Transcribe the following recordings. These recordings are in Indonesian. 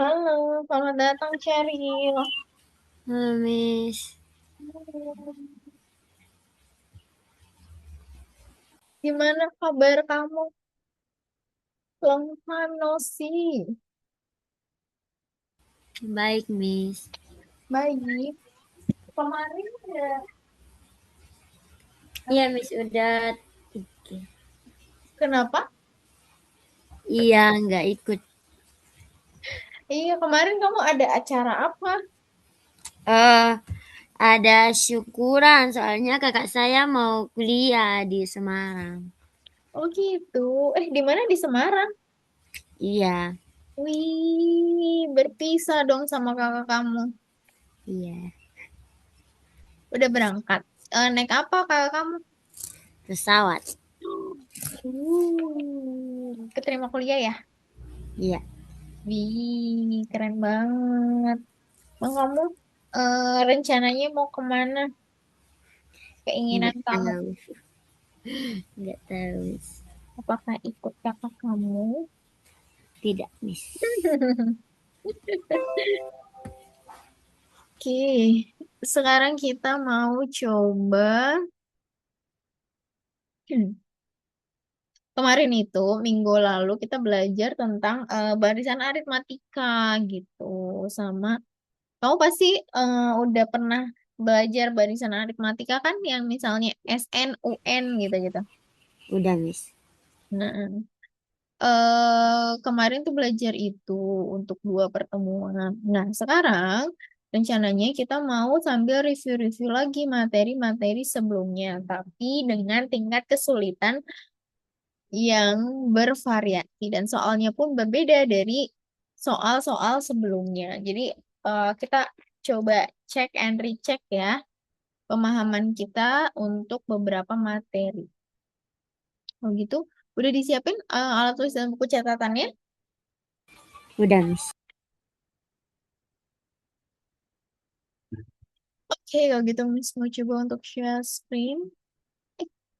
Halo, selamat datang Cheryl. Halo, Miss. Gimana kabar kamu? Long time no see. Baik, Miss. Baik. Kemarin ada. Iya, Miss, udah. Oke. Kenapa? Iya, nggak ikut. Iya, kemarin kamu ada acara apa? Eh, ada syukuran, soalnya kakak saya mau kuliah di Semarang. Oh gitu. Di mana di Semarang? Iya, Wih, berpisah dong sama kakak kamu. iya. Udah berangkat. Naik apa kakak kamu? Pesawat. Keterima kuliah ya? Iya, Wih, keren banget. Bang, kamu rencananya mau kemana? nggak Keinginan kamu? tahu. Nggak tahu, Miss. Apakah ikut kakak kamu? Tidak, Miss. Oke, sekarang kita mau coba. Kemarin itu, minggu lalu kita belajar tentang barisan aritmatika gitu. Sama, kamu pasti udah pernah belajar barisan aritmatika kan yang misalnya SN, UN gitu-gitu. Udah, Miss. Nah, kemarin tuh belajar itu untuk dua pertemuan. Nah, sekarang rencananya kita mau sambil review-review lagi materi-materi sebelumnya, tapi dengan tingkat kesulitan yang bervariasi dan soalnya pun berbeda dari soal-soal sebelumnya. Jadi kita coba cek and recheck ya pemahaman kita untuk beberapa materi. Kalau gitu, udah disiapin alat tulis dan buku catatannya? Udah, Miss. Oke, kalau gitu Miss mau coba untuk share screen.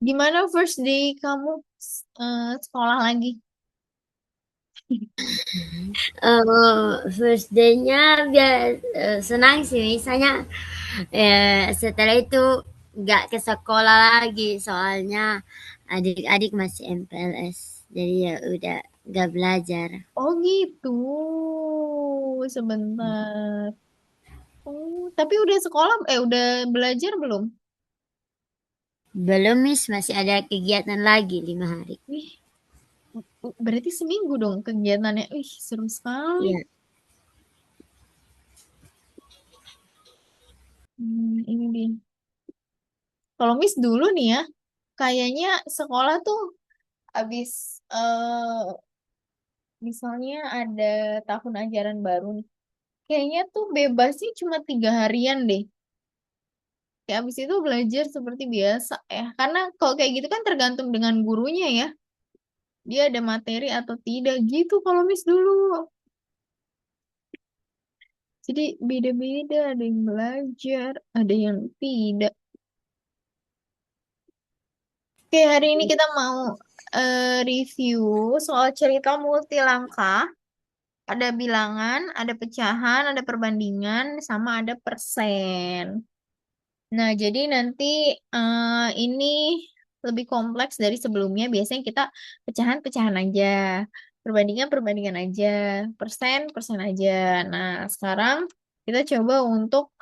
Gimana first day kamu sekolah lagi? First day-nya senang sih, misalnya setelah itu nggak ke sekolah lagi, soalnya adik-adik masih MPLS, jadi ya udah nggak belajar. Oh gitu, sebentar. Oh, tapi udah sekolah, udah belajar belum? Belum, Miss, masih ada kegiatan lagi 5 hari. Wih, berarti seminggu dong kegiatannya. Wih, seru sekali. Iya. Ini dia. Kalau Miss dulu nih ya, kayaknya sekolah tuh habis misalnya ada tahun ajaran baru nih. Kayaknya tuh bebasnya cuma 3 harian deh. Ya, habis itu belajar seperti biasa ya. Karena kalau kayak gitu kan tergantung dengan gurunya ya. Dia ada materi atau tidak gitu kalau Miss dulu. Jadi beda-beda, ada yang belajar, ada yang tidak. Oke, hari ini kita mau review soal cerita multi langkah. Ada bilangan, ada pecahan, ada perbandingan, sama ada persen. Nah, jadi nanti ini lebih kompleks dari sebelumnya. Biasanya kita pecahan-pecahan aja, perbandingan-perbandingan aja, persen-persen aja. Nah, sekarang kita coba untuk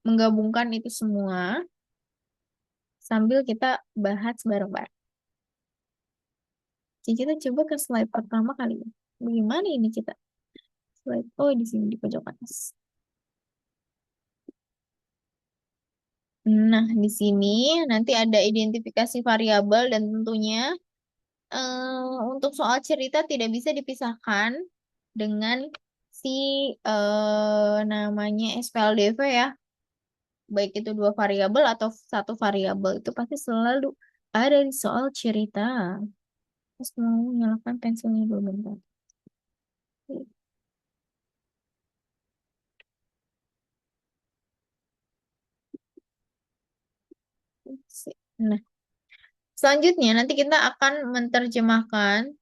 menggabungkan itu semua sambil kita bahas bareng-bareng. Jadi kita coba ke slide pertama kali ya. Bagaimana ini kita? Slide, oh di sini di pojok atas. Nah, di sini nanti ada identifikasi variabel dan tentunya untuk soal cerita tidak bisa dipisahkan dengan si namanya SPLDV ya. Baik itu dua variabel atau satu variabel itu pasti selalu ada di soal cerita. Terus mau nyalakan pensilnya dulu bentar. Nah, selanjutnya nanti kita akan menerjemahkan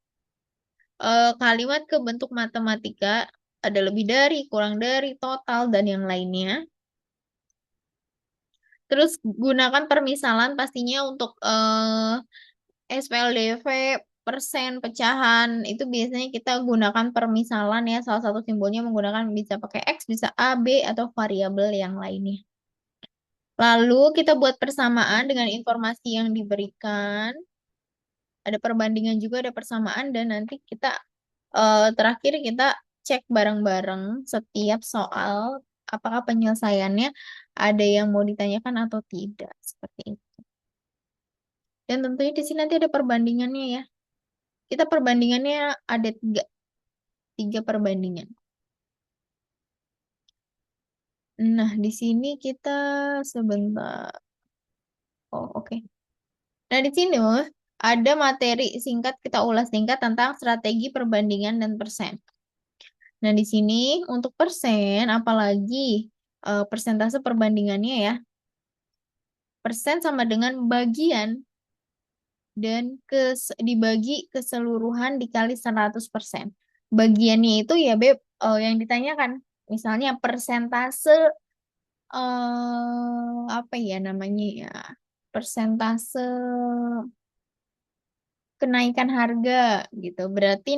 kalimat ke bentuk matematika, ada lebih dari, kurang dari, total, dan yang lainnya. Terus gunakan permisalan pastinya untuk SPLDV, persen, pecahan, itu biasanya kita gunakan permisalan ya. Salah satu simbolnya menggunakan bisa pakai X, bisa A, B, atau variabel yang lainnya. Lalu kita buat persamaan dengan informasi yang diberikan. Ada perbandingan juga, ada persamaan, dan nanti kita terakhir kita cek bareng-bareng setiap soal apakah penyelesaiannya ada yang mau ditanyakan atau tidak, seperti itu. Dan tentunya di sini nanti ada perbandingannya ya. Kita perbandingannya ada tiga perbandingan. Nah, di sini kita sebentar. Oh, oke. Nah, di sini ada materi singkat kita ulas singkat tentang strategi perbandingan dan persen. Nah, di sini untuk persen, apalagi persentase perbandingannya ya, persen sama dengan bagian dan dibagi keseluruhan dikali 100%. Bagiannya itu ya, Beb, yang ditanyakan. Misalnya persentase, apa ya namanya ya, persentase kenaikan harga gitu. Berarti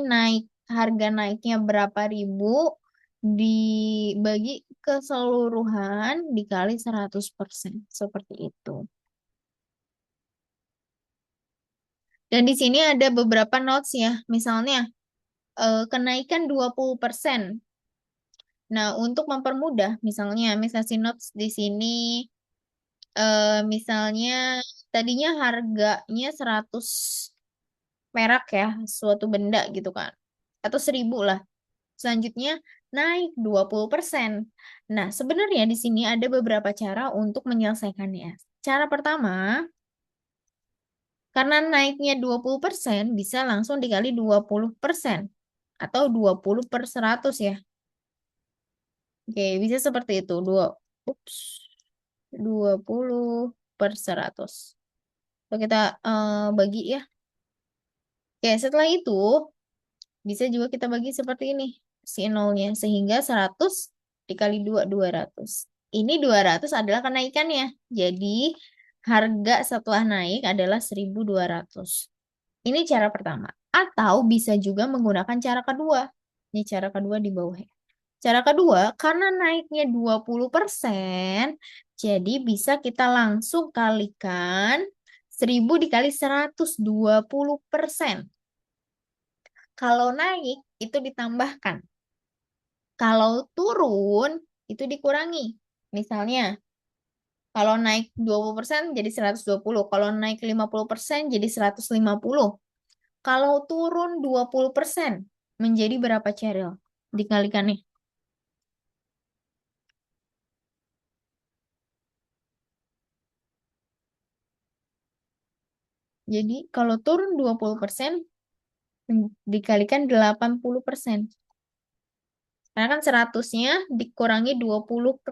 harga naiknya berapa ribu dibagi keseluruhan dikali 100%. Seperti itu. Dan di sini ada beberapa notes ya. Misalnya kenaikan 20%. Nah, untuk mempermudah, misalnya si notes di sini, misalnya tadinya harganya 100 perak ya, suatu benda gitu kan. Atau 1.000 lah. Selanjutnya naik 20%. Nah, sebenarnya di sini ada beberapa cara untuk menyelesaikannya. Cara pertama, karena naiknya 20% bisa langsung dikali 20% atau 20/100 ya. Oke, bisa seperti itu. Ups, 20/100. Kalau kita bagi ya. Oke, setelah itu bisa juga kita bagi seperti ini. Si nolnya. Sehingga 100 dikali 2, 200. Ini 200 adalah kenaikannya. Jadi harga setelah naik adalah 1.200. Ini cara pertama. Atau bisa juga menggunakan cara kedua. Ini cara kedua di bawah ya. Cara kedua, karena naiknya 20%, jadi bisa kita langsung kalikan 1.000 dikali 120%. Kalau naik, itu ditambahkan. Kalau turun, itu dikurangi. Misalnya, kalau naik 20% jadi 120. Kalau naik 50% jadi 150. Kalau turun 20% menjadi berapa, Cheryl? Dikalikannya. Jadi kalau turun 20% dikalikan 80%. Karena kan 100-nya dikurangi 20.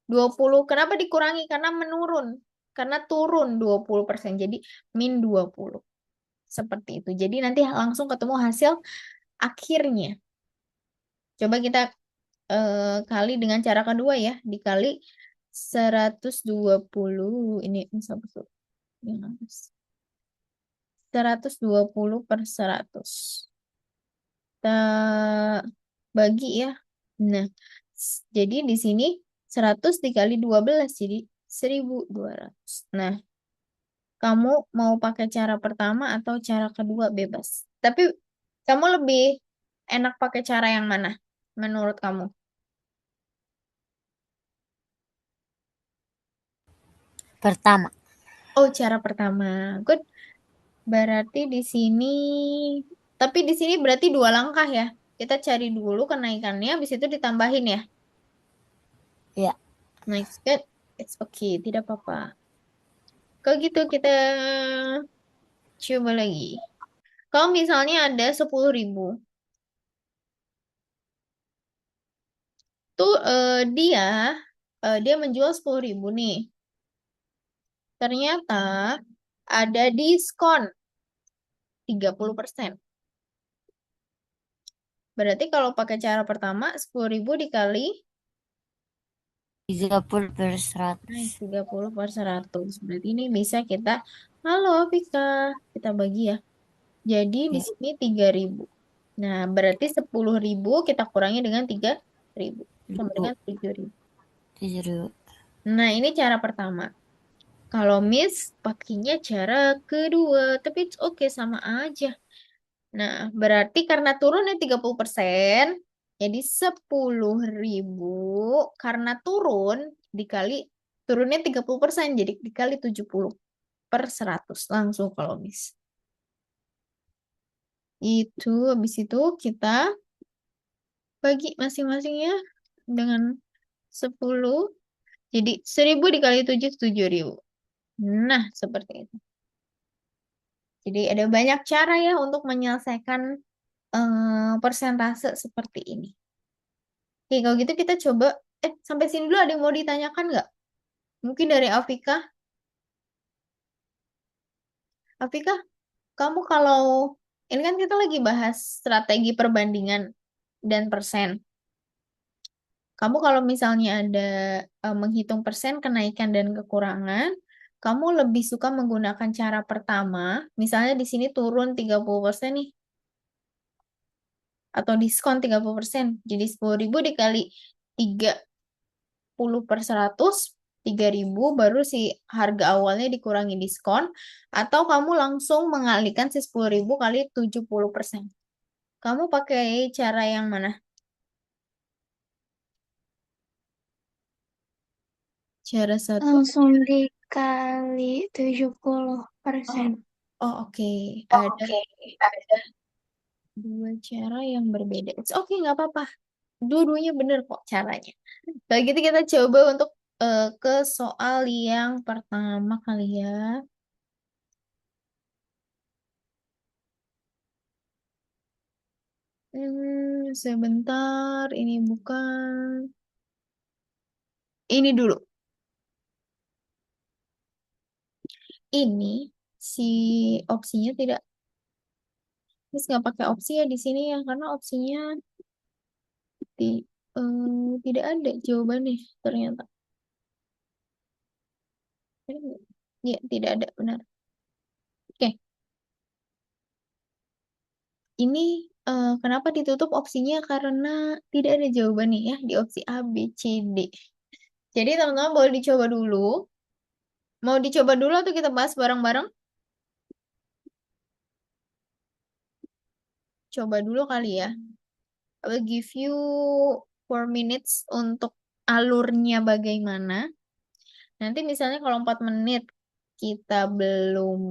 20. Kenapa dikurangi? Karena menurun. Karena turun 20%. Jadi min 20. Seperti itu. Jadi nanti langsung ketemu hasil akhirnya. Coba kita kali dengan cara kedua ya. Dikali 120. Ini 120/100. Kita bagi ya. Nah, jadi di sini 100 dikali 12 jadi 1.200. Nah, kamu mau pakai cara pertama atau cara kedua bebas. Tapi kamu lebih enak pakai cara yang mana menurut kamu? Pertama. Oh, cara pertama. Good. Berarti di sini, tapi di sini berarti dua langkah ya. Kita cari dulu kenaikannya, habis itu ditambahin ya. Ya. Next, good. It's okay, tidak apa-apa. Kalau gitu kita coba lagi. Kalau misalnya ada 10.000, tuh dia menjual 10.000 nih. Ternyata ada diskon 30%. Berarti kalau pakai cara pertama, 10.000 dikali 30/100. 30 per 100. Berarti ini bisa kita, halo Vika, kita bagi ya. Jadi di Ya, sini 3.000. Nah, berarti 10.000 kita kurangi dengan 3.000. Sama ribu, dengan 7.000. 7.000. Nah, ini cara pertama. Kalau Miss pakainya cara kedua, tapi it's oke sama aja. Nah, berarti karena turunnya 30%, jadi 10.000 karena turunnya 30%, jadi dikali 70 per 100 langsung kalau Miss. Itu habis itu kita bagi masing-masingnya dengan 10. Jadi 1.000 dikali 7, 7.000. Nah, seperti itu. Jadi ada banyak cara ya untuk menyelesaikan persentase seperti ini. Oke, kalau gitu kita coba, sampai sini dulu ada yang mau ditanyakan nggak? Mungkin dari Afika. Afika, kamu kalau, ini kan kita lagi bahas strategi perbandingan dan persen. Kamu kalau misalnya ada menghitung persen kenaikan dan kekurangan, kamu lebih suka menggunakan cara pertama, misalnya di sini turun 30% nih, atau diskon 30%. Jadi 10.000 dikali 30 per 100, 3.000 baru si harga awalnya dikurangi diskon, atau kamu langsung mengalihkan si 10.000 kali 70%. Kamu pakai cara yang mana? Cara satu. Langsung dikali 70%. Oh, oh oke. Ada Oke, ada. dua cara yang berbeda. It's okay, nggak apa-apa. Dua-duanya bener kok caranya. Kalau gitu kita coba untuk ke soal yang pertama kali ya. Sebentar, ini bukan. Ini dulu. Ini si opsinya tidak, Miss nggak pakai opsi ya di sini ya, karena opsinya tidak ada jawabannya ternyata. Ya, tidak ada, benar. Oke, ini kenapa ditutup opsinya? Karena tidak ada jawabannya ya di opsi A, B, C, D. Jadi teman-teman boleh dicoba dulu. Mau dicoba dulu atau kita bahas bareng-bareng? Coba dulu kali ya. I will give you 4 minutes untuk alurnya bagaimana. Nanti misalnya kalau 4 menit kita belum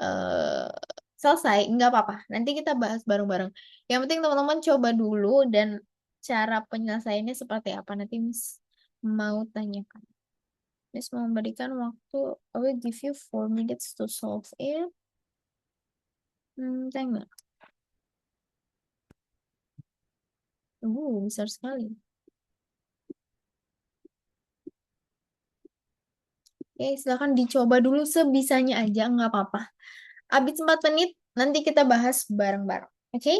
eh, selesai, nggak apa-apa. Nanti kita bahas bareng-bareng. Yang penting teman-teman coba dulu dan cara penyelesaiannya seperti apa. Nanti Miss mau tanyakan. Miss mau memberikan waktu. I will give you 4 minutes to solve it. Tengok. Besar sekali. Oke, silahkan dicoba dulu sebisanya aja, nggak apa-apa. Habis 4 menit, nanti kita bahas bareng-bareng. Oke?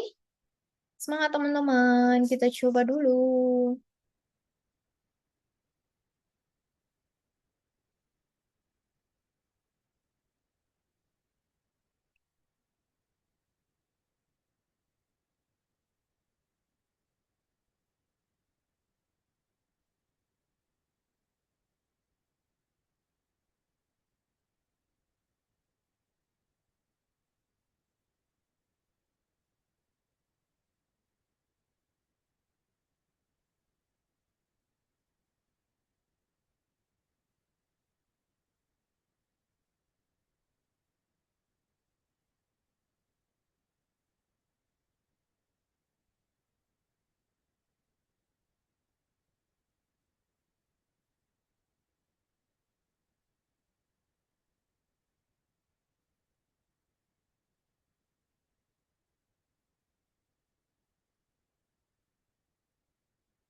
Semangat teman-teman, kita coba dulu.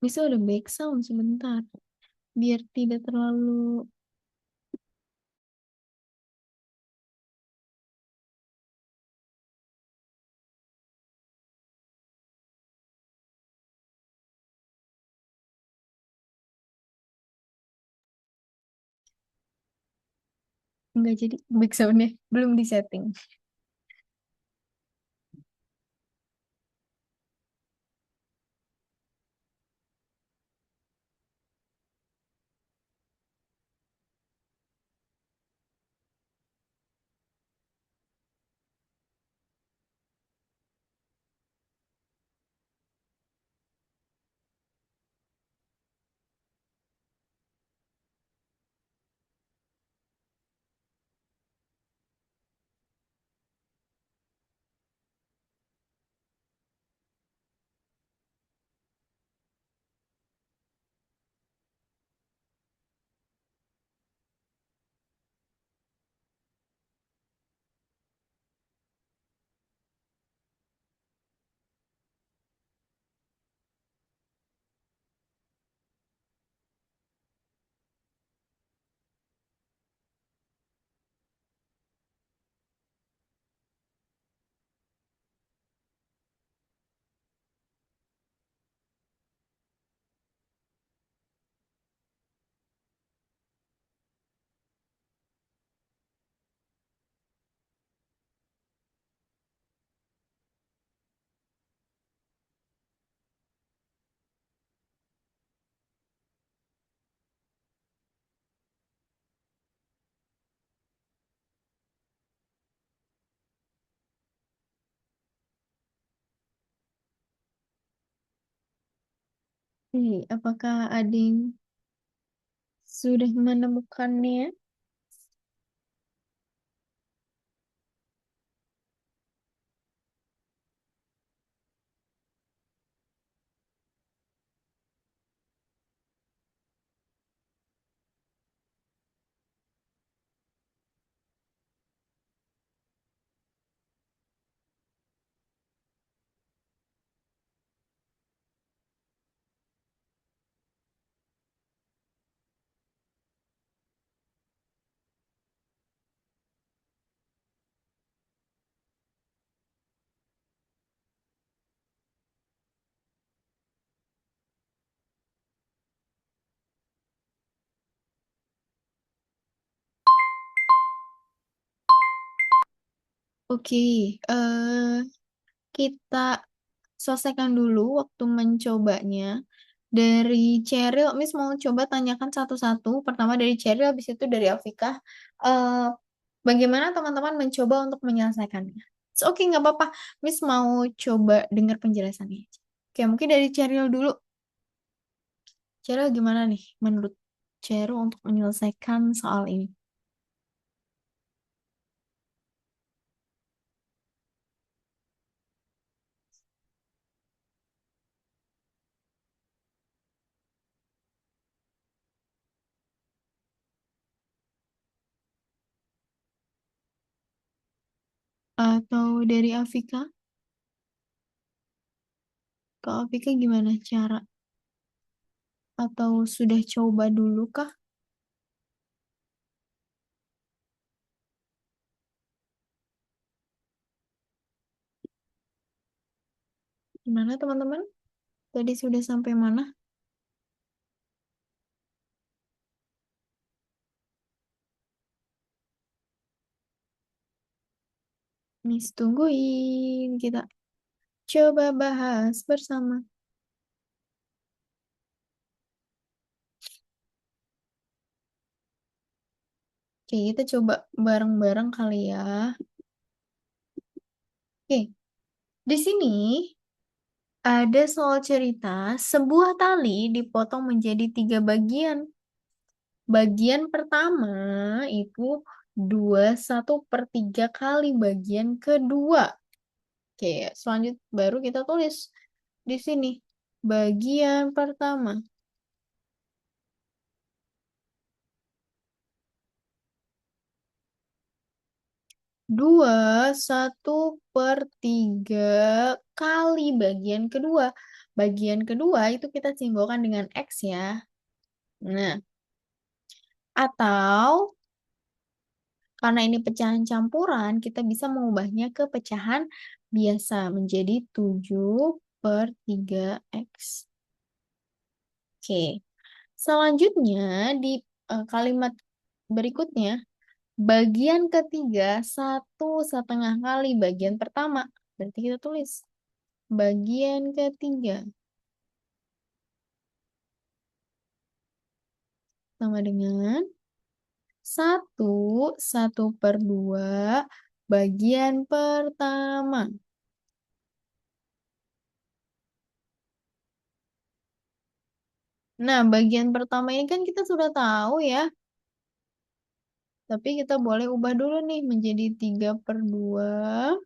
Bisa ada back sound sebentar, biar tidak terlalu Enggak jadi back sound-nya belum disetting. Apakah Ading sudah menemukannya? Oke, kita selesaikan dulu waktu mencobanya. Dari Cheryl, Miss mau coba tanyakan satu-satu. Pertama dari Cheryl, habis itu dari Afika. Eh, Bagaimana teman-teman mencoba untuk menyelesaikannya? Oke, nggak apa-apa. Miss mau coba dengar penjelasannya. Oke, mungkin dari Cheryl dulu. Cheryl gimana nih menurut Cheryl untuk menyelesaikan soal ini? Atau dari Afika? Kak Afika gimana cara? Atau sudah coba dulu kah? Gimana teman-teman? Tadi sudah sampai mana? Miss tungguin. Kita coba bahas bersama. Oke, kita coba bareng-bareng kali ya. Oke, di sini ada soal cerita sebuah tali dipotong menjadi 3 bagian. Bagian pertama itu 21/3 kali bagian kedua. Oke, selanjutnya baru kita tulis di sini. Bagian pertama. 21/3 kali bagian kedua. Bagian kedua itu kita simbolkan dengan X ya. Nah, atau karena ini pecahan campuran, kita bisa mengubahnya ke pecahan biasa menjadi 7/3X. Oke, selanjutnya di kalimat berikutnya, Bagian ketiga 1,5 kali bagian pertama. Berarti kita tulis bagian ketiga sama dengan 1/2 bagian pertama. Nah, bagian pertama ini kan kita sudah tahu ya. Tapi kita boleh ubah dulu nih menjadi 3/2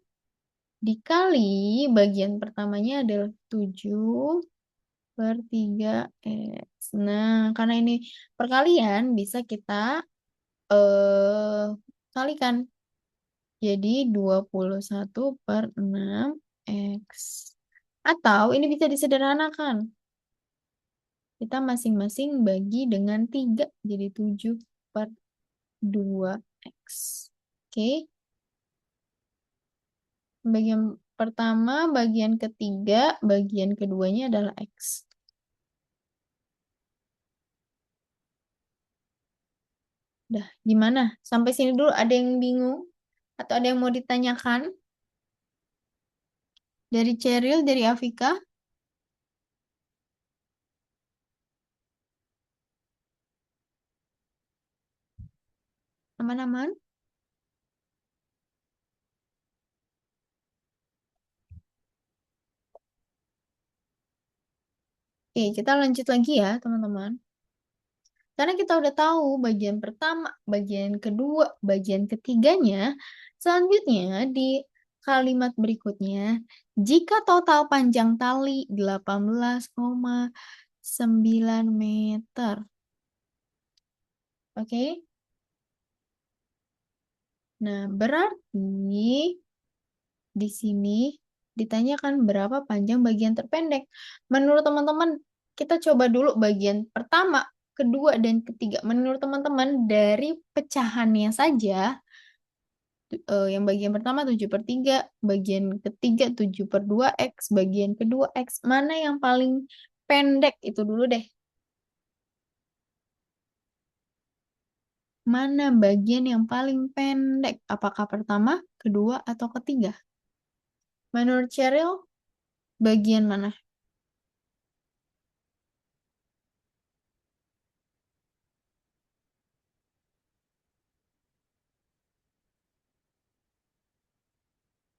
dikali bagian pertamanya adalah 7/3 X. Nah, karena ini perkalian bisa kita kalikan. Jadi 21/6 X. Atau ini bisa disederhanakan. Kita masing-masing bagi dengan 3. Jadi 7/2 X. Oke. Bagian pertama, bagian ketiga, bagian keduanya adalah X. Dah, gimana? Sampai sini dulu ada yang bingung? Atau ada yang mau ditanyakan? Dari Cheryl, dari Afika? Aman-aman? Oke, kita lanjut lagi ya, teman-teman. Karena kita udah tahu bagian pertama, bagian kedua, bagian ketiganya, selanjutnya di kalimat berikutnya, jika total panjang tali 18,9 meter. Oke? Nah, berarti di sini ditanyakan berapa panjang bagian terpendek. Menurut teman-teman, kita coba dulu bagian pertama, kedua, dan ketiga. Menurut teman-teman, dari pecahannya saja, yang bagian pertama 7/3, bagian ketiga 7/2 X, bagian kedua X. Mana yang paling pendek? Itu dulu deh. Mana bagian yang paling pendek? Apakah pertama, kedua, atau ketiga? Menurut Cheryl, bagian mana?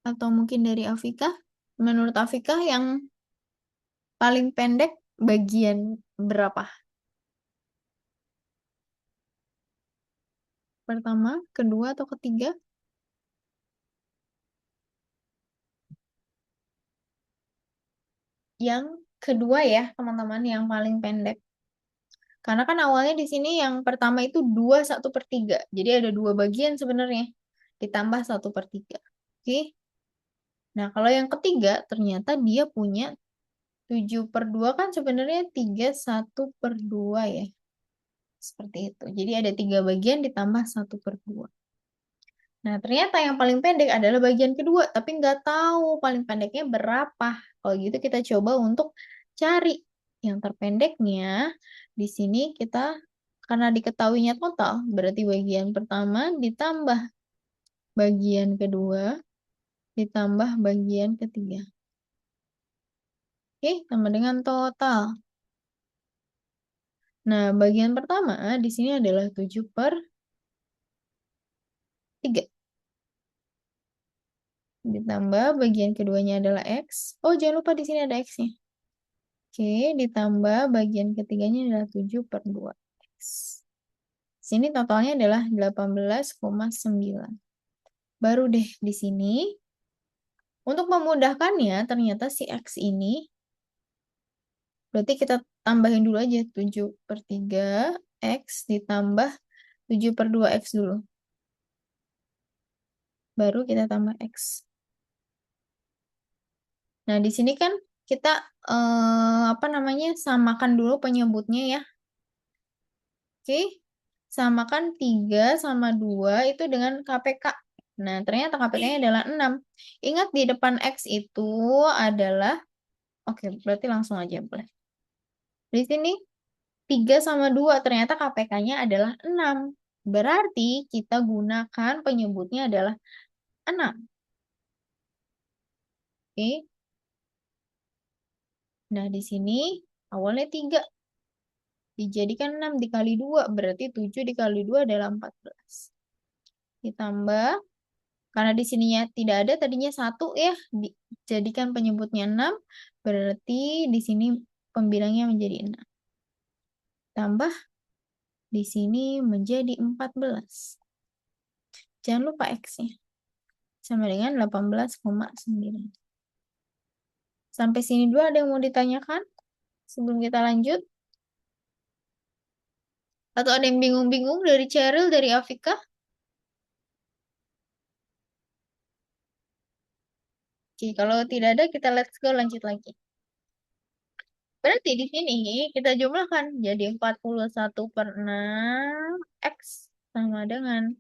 Atau mungkin dari Afika? Menurut Afika yang paling pendek bagian berapa? Pertama, kedua, atau ketiga? Yang kedua ya, teman-teman, yang paling pendek. Karena kan awalnya di sini yang pertama itu 2/1/3. Jadi ada dua bagian sebenarnya. Ditambah 1/3. Oke. Nah, kalau yang ketiga, ternyata dia punya 7/2 kan sebenarnya 3/1/2 ya. Seperti itu. Jadi ada 3 bagian ditambah 1/2. Nah, ternyata yang paling pendek adalah bagian kedua, tapi nggak tahu paling pendeknya berapa. Kalau gitu kita coba untuk cari yang terpendeknya. Di sini kita, karena diketahuinya total, berarti bagian pertama ditambah bagian kedua, ditambah bagian ketiga. Oke, sama dengan total. Nah, bagian pertama di sini adalah 7/3. Ditambah bagian keduanya adalah X. Oh, jangan lupa di sini ada X-nya. Oke, ditambah bagian ketiganya adalah 7/2 X. Sini totalnya adalah 18,9. Baru deh di sini. Untuk memudahkannya, ternyata si X ini, berarti kita tambahin dulu aja 7/3 X ditambah 7/2 X dulu. Baru kita tambah X. Nah, di sini kan kita apa namanya, samakan dulu penyebutnya ya. Oke, samakan 3 sama 2 itu dengan KPK. Nah, ternyata KPK-nya adalah 6. Ingat di depan X itu adalah, oke, berarti langsung aja boleh. Di sini 3 sama 2, ternyata KPK-nya adalah 6. Berarti kita gunakan penyebutnya adalah 6. Oke. Nah, di sini awalnya 3. Dijadikan 6 dikali 2. Berarti 7 dikali 2 adalah 14. Ditambah, karena di sininya tidak ada, tadinya 1 ya. Dijadikan penyebutnya 6. Berarti di sini pembilangnya menjadi 6. Tambah di sini menjadi 14. Jangan lupa X-nya. Sama dengan 18,9. Sampai sini dulu ada yang mau ditanyakan sebelum kita lanjut? Atau ada yang bingung-bingung dari Cheryl, dari Afika? Oke, kalau tidak ada kita let's go lanjut lagi. Berarti di sini kita jumlahkan jadi 41/6 X sama dengan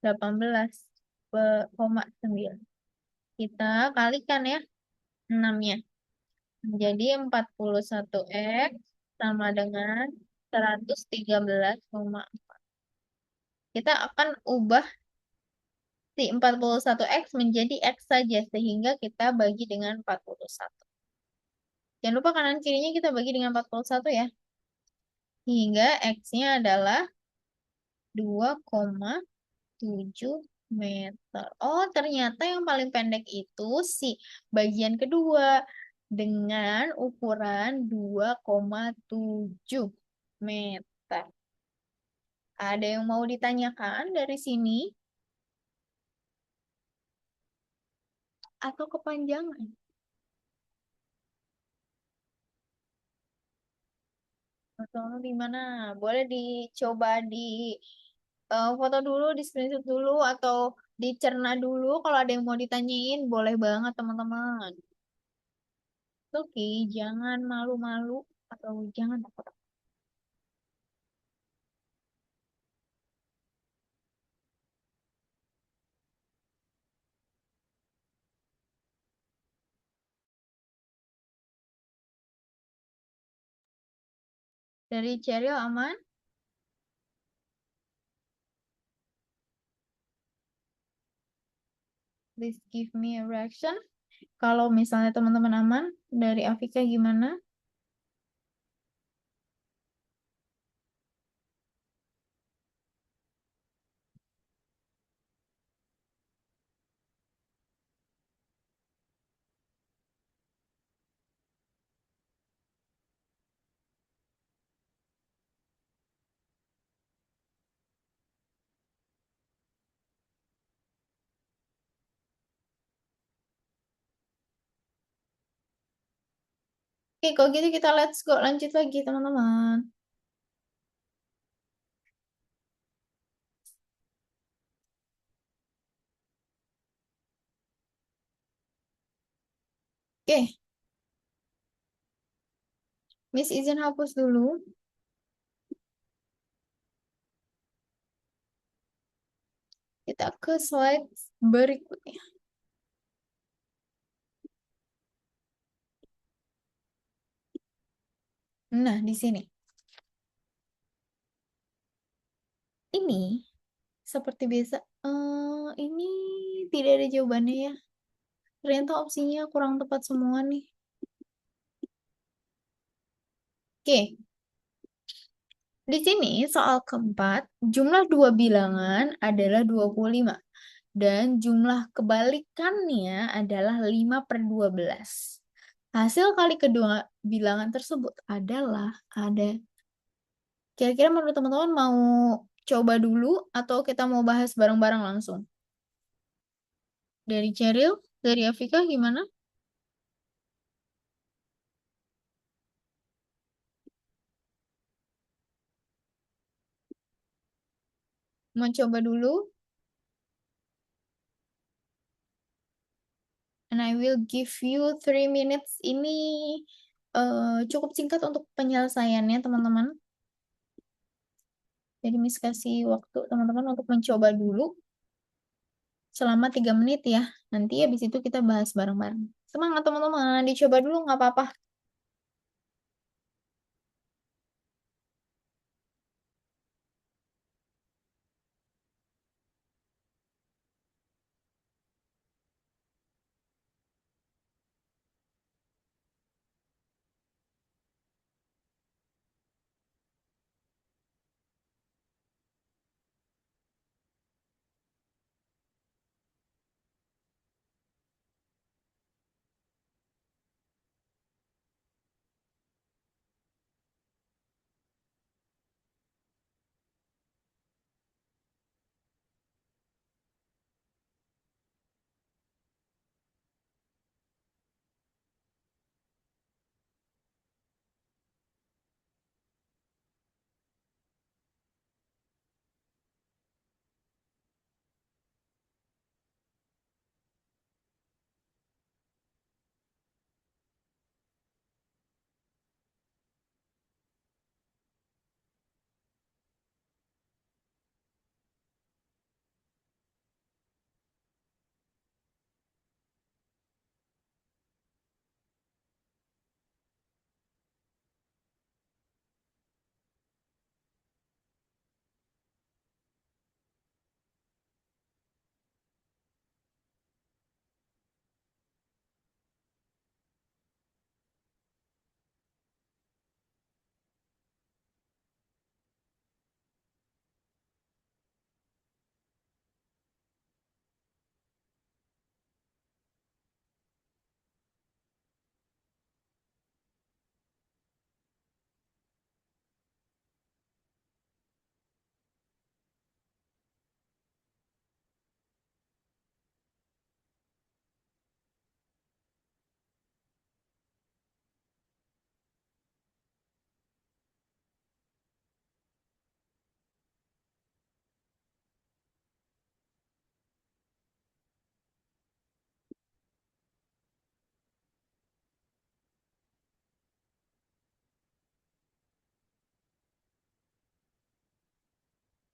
18,9. Kita kalikan ya 6-nya. Jadi 41X sama dengan 113,4. Kita akan ubah si 41X menjadi X saja sehingga kita bagi dengan 41. Jangan lupa kanan kirinya kita bagi dengan 41 ya. Hingga X-nya adalah 2,7 meter. Oh, ternyata yang paling pendek itu si bagian kedua dengan ukuran 2,7 meter. Ada yang mau ditanyakan dari sini? Atau kepanjangan? Atau di mana? Boleh dicoba di foto dulu, di screenshot dulu, atau dicerna dulu. Kalau ada yang mau ditanyain, boleh banget teman-teman. Oke, jangan malu-malu atau jangan takut. Dari Cheryl aman? Please give me a reaction. Kalau misalnya teman-teman aman, dari Afika gimana? Oke, kalau gitu kita let's go. Lanjut lagi, teman-teman. Oke, Miss izin hapus dulu. Kita ke slide berikutnya. Nah, di sini. Ini seperti biasa. Ini tidak ada jawabannya ya. Ternyata opsinya kurang tepat semua nih. Oke, di sini soal keempat, jumlah dua bilangan adalah 25. Dan jumlah kebalikannya adalah 5/12. Hasil kali kedua bilangan tersebut adalah ada. Kira-kira menurut teman-teman mau coba dulu atau kita mau bahas bareng-bareng langsung? Dari Cheryl, dari Afika gimana? Mau coba dulu? And I will give you 3 minutes. Ini cukup singkat untuk penyelesaiannya, teman-teman. Jadi Miss kasih waktu teman-teman untuk mencoba dulu selama 3 menit ya. Nanti habis itu kita bahas bareng-bareng. Semangat teman-teman, dicoba dulu nggak apa-apa.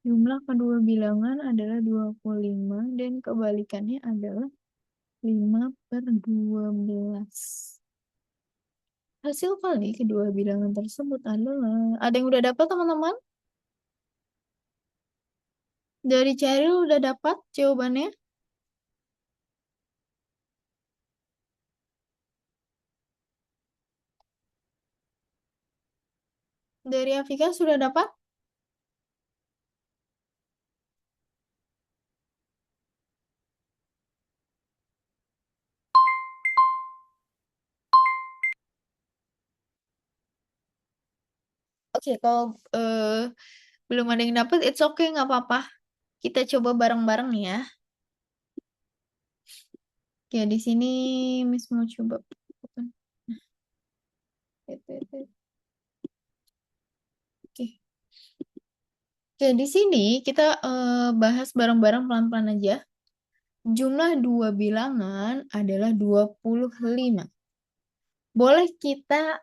Jumlah kedua bilangan adalah 25 dan kebalikannya adalah 5/12. Hasil kali kedua bilangan tersebut adalah... Ada yang udah dapat, teman-teman? Dari Cheryl udah dapat jawabannya? Dari Afika sudah dapat? Oke, kalau belum ada yang dapat, it's okay, nggak apa-apa. Kita coba bareng-bareng nih ya. Oke, di sini Miss mau coba. Oke. Oke, di sini kita bahas bareng-bareng pelan-pelan aja. Jumlah dua bilangan adalah 25. Boleh kita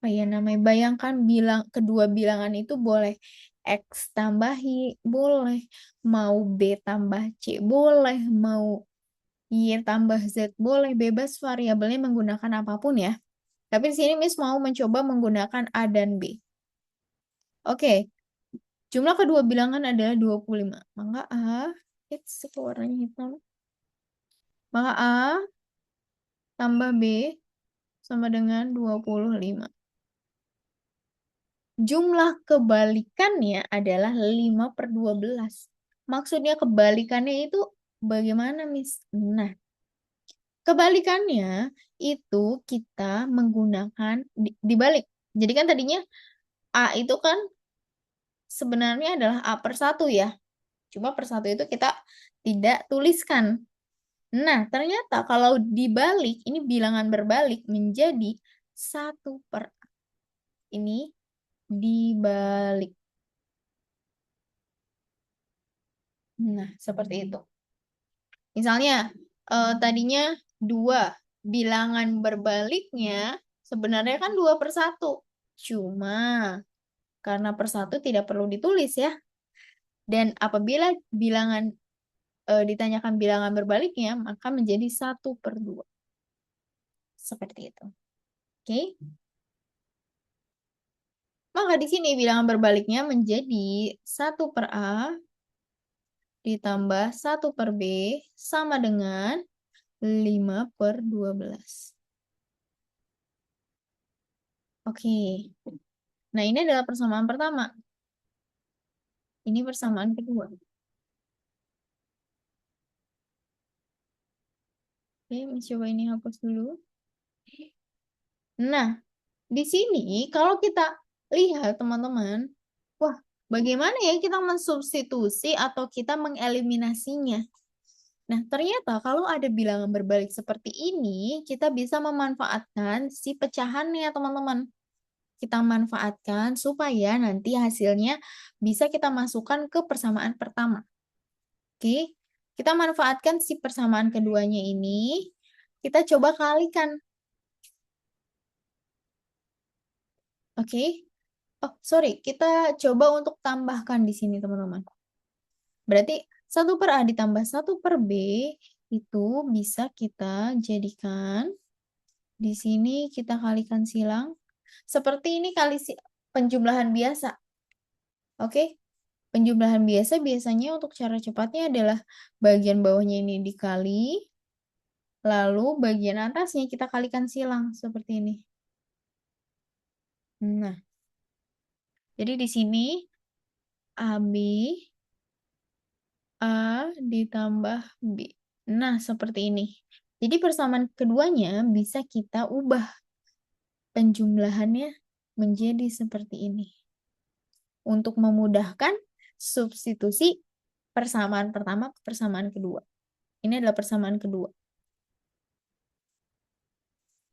apa ya namanya? Bayangkan kedua bilangan itu boleh X tambah Y, boleh. Mau B tambah C, boleh. Mau Y tambah Z, boleh. Bebas variabelnya menggunakan apapun ya. Tapi di sini Miss mau mencoba menggunakan A dan B. Oke, jumlah kedua bilangan adalah 25. Maka A, it's warnanya hitam. Maka A tambah B sama dengan 25. Jumlah kebalikannya adalah 5/12. Maksudnya kebalikannya itu bagaimana, Miss? Nah, kebalikannya itu kita menggunakan dibalik. Jadi kan tadinya A itu kan sebenarnya adalah A/1 ya. Cuma per 1 itu kita tidak tuliskan. Nah, ternyata kalau dibalik, ini bilangan berbalik menjadi 1/A. Ini dibalik. Nah, seperti itu. Misalnya, tadinya 2. Bilangan berbaliknya sebenarnya kan 2/1. Cuma, karena per 1 tidak perlu ditulis ya. Dan apabila ditanyakan bilangan berbaliknya, maka menjadi 1/2. Seperti itu. Oke. Maka di sini bilangan berbaliknya menjadi 1/A ditambah 1/B sama dengan 5/12. Oke. Nah, ini adalah persamaan pertama. Ini persamaan kedua. Oke, coba ini hapus dulu. Nah, di sini kalau kita lihat teman-teman, wah, bagaimana ya kita mensubstitusi atau kita mengeliminasinya? Nah, ternyata kalau ada bilangan berbalik seperti ini, kita bisa memanfaatkan si pecahannya, teman-teman. Kita manfaatkan supaya nanti hasilnya bisa kita masukkan ke persamaan pertama. Oke, kita manfaatkan si persamaan keduanya ini. Kita coba kalikan. Oke. Oh, sorry. Kita coba untuk tambahkan di sini, teman-teman. Berarti 1/A ditambah 1/B itu bisa kita jadikan di sini kita kalikan silang. Seperti ini kali penjumlahan biasa. Oke. Penjumlahan biasa biasanya untuk cara cepatnya adalah bagian bawahnya ini dikali, lalu bagian atasnya kita kalikan silang seperti ini. Nah, jadi di sini AB A ditambah B. Nah, seperti ini. Jadi persamaan keduanya bisa kita ubah penjumlahannya menjadi seperti ini. Untuk memudahkan substitusi persamaan pertama ke persamaan kedua. Ini adalah persamaan kedua.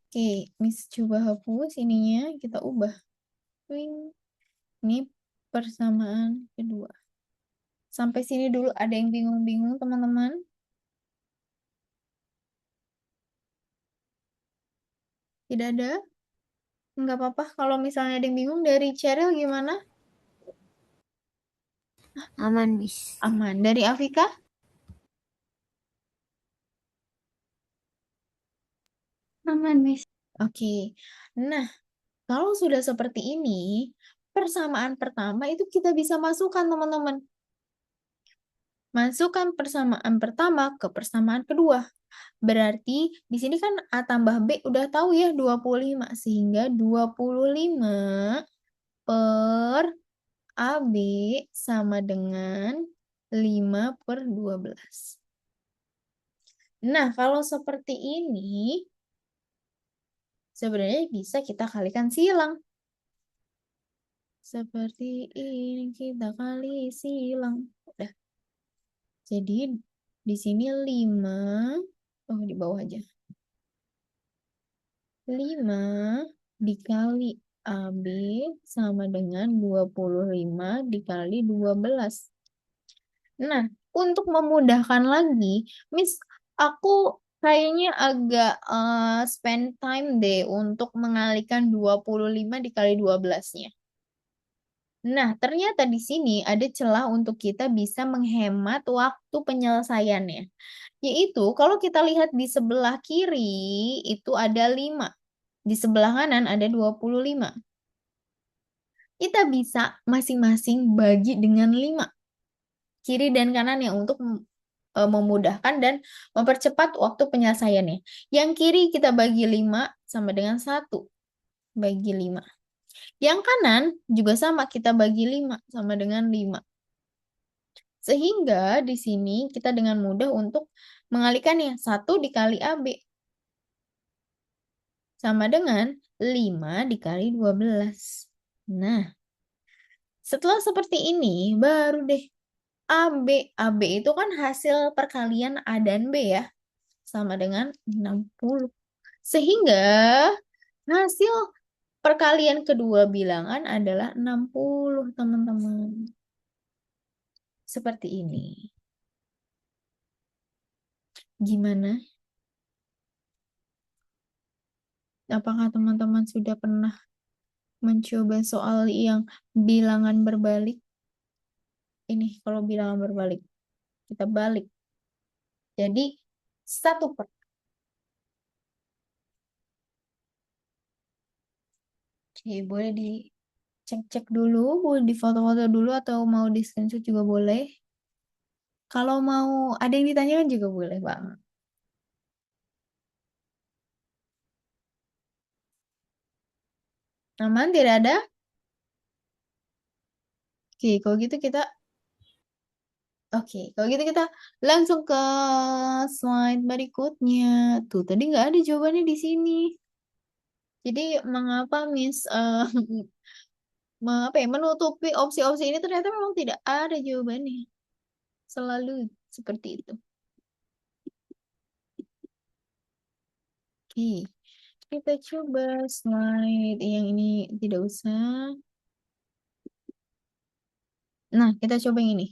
Oke, Miss coba hapus ininya, kita ubah. Ini persamaan kedua. Sampai sini dulu ada yang bingung-bingung, teman-teman? Tidak ada? Nggak apa-apa. Kalau misalnya ada yang bingung, dari Cheryl gimana? Aman, Miss. Aman. Dari Afika? Aman, Miss. Oke. Nah, kalau sudah seperti ini, persamaan pertama itu kita bisa masukkan, teman-teman. Masukkan persamaan pertama ke persamaan kedua. Berarti di sini kan A tambah B udah tahu ya 25. Sehingga 25 per AB sama dengan 5 per 12. Nah, kalau seperti ini, sebenarnya bisa kita kalikan silang. Seperti ini kita kali silang. Udah. Jadi di sini 5. Oh, di bawah aja. 5 dikali AB sama dengan 25 dikali 12. Nah, untuk memudahkan lagi, Miss, aku kayaknya agak spend time deh untuk mengalikan 25 dikali 12-nya. Nah, ternyata di sini ada celah untuk kita bisa menghemat waktu penyelesaiannya. Yaitu, kalau kita lihat di sebelah kiri, itu ada 5. Di sebelah kanan ada 25. Kita bisa masing-masing bagi dengan 5. Kiri dan kanan yang untuk memudahkan dan mempercepat waktu penyelesaiannya. Yang kiri kita bagi 5 sama dengan 1. Bagi 5. Yang kanan juga sama, kita bagi 5 sama dengan 5. Sehingga di sini kita dengan mudah untuk mengalikannya. 1 dikali AB sama dengan 5 dikali 12. Nah, setelah seperti ini, baru deh AB. AB itu kan hasil perkalian A dan B ya. Sama dengan 60. Sehingga hasil perkalian kedua bilangan adalah 60, teman-teman. Seperti ini. Gimana? Apakah teman-teman sudah pernah mencoba soal yang bilangan berbalik? Ini kalau bilangan berbalik. Kita balik. Jadi, 1 per. Oke, boleh dicek-cek dulu, boleh difoto-foto dulu atau mau di screenshot juga boleh. Kalau mau ada yang ditanyakan juga boleh, Bang. Aman, tidak ada? Oke, kalau gitu kita kalau gitu kita langsung ke slide berikutnya. Tuh, tadi nggak ada jawabannya di sini. Jadi, mengapa Miss menutupi opsi-opsi ini ternyata memang tidak ada jawabannya. Selalu seperti itu. Oke, kita coba slide yang ini tidak usah. Nah, kita coba yang ini.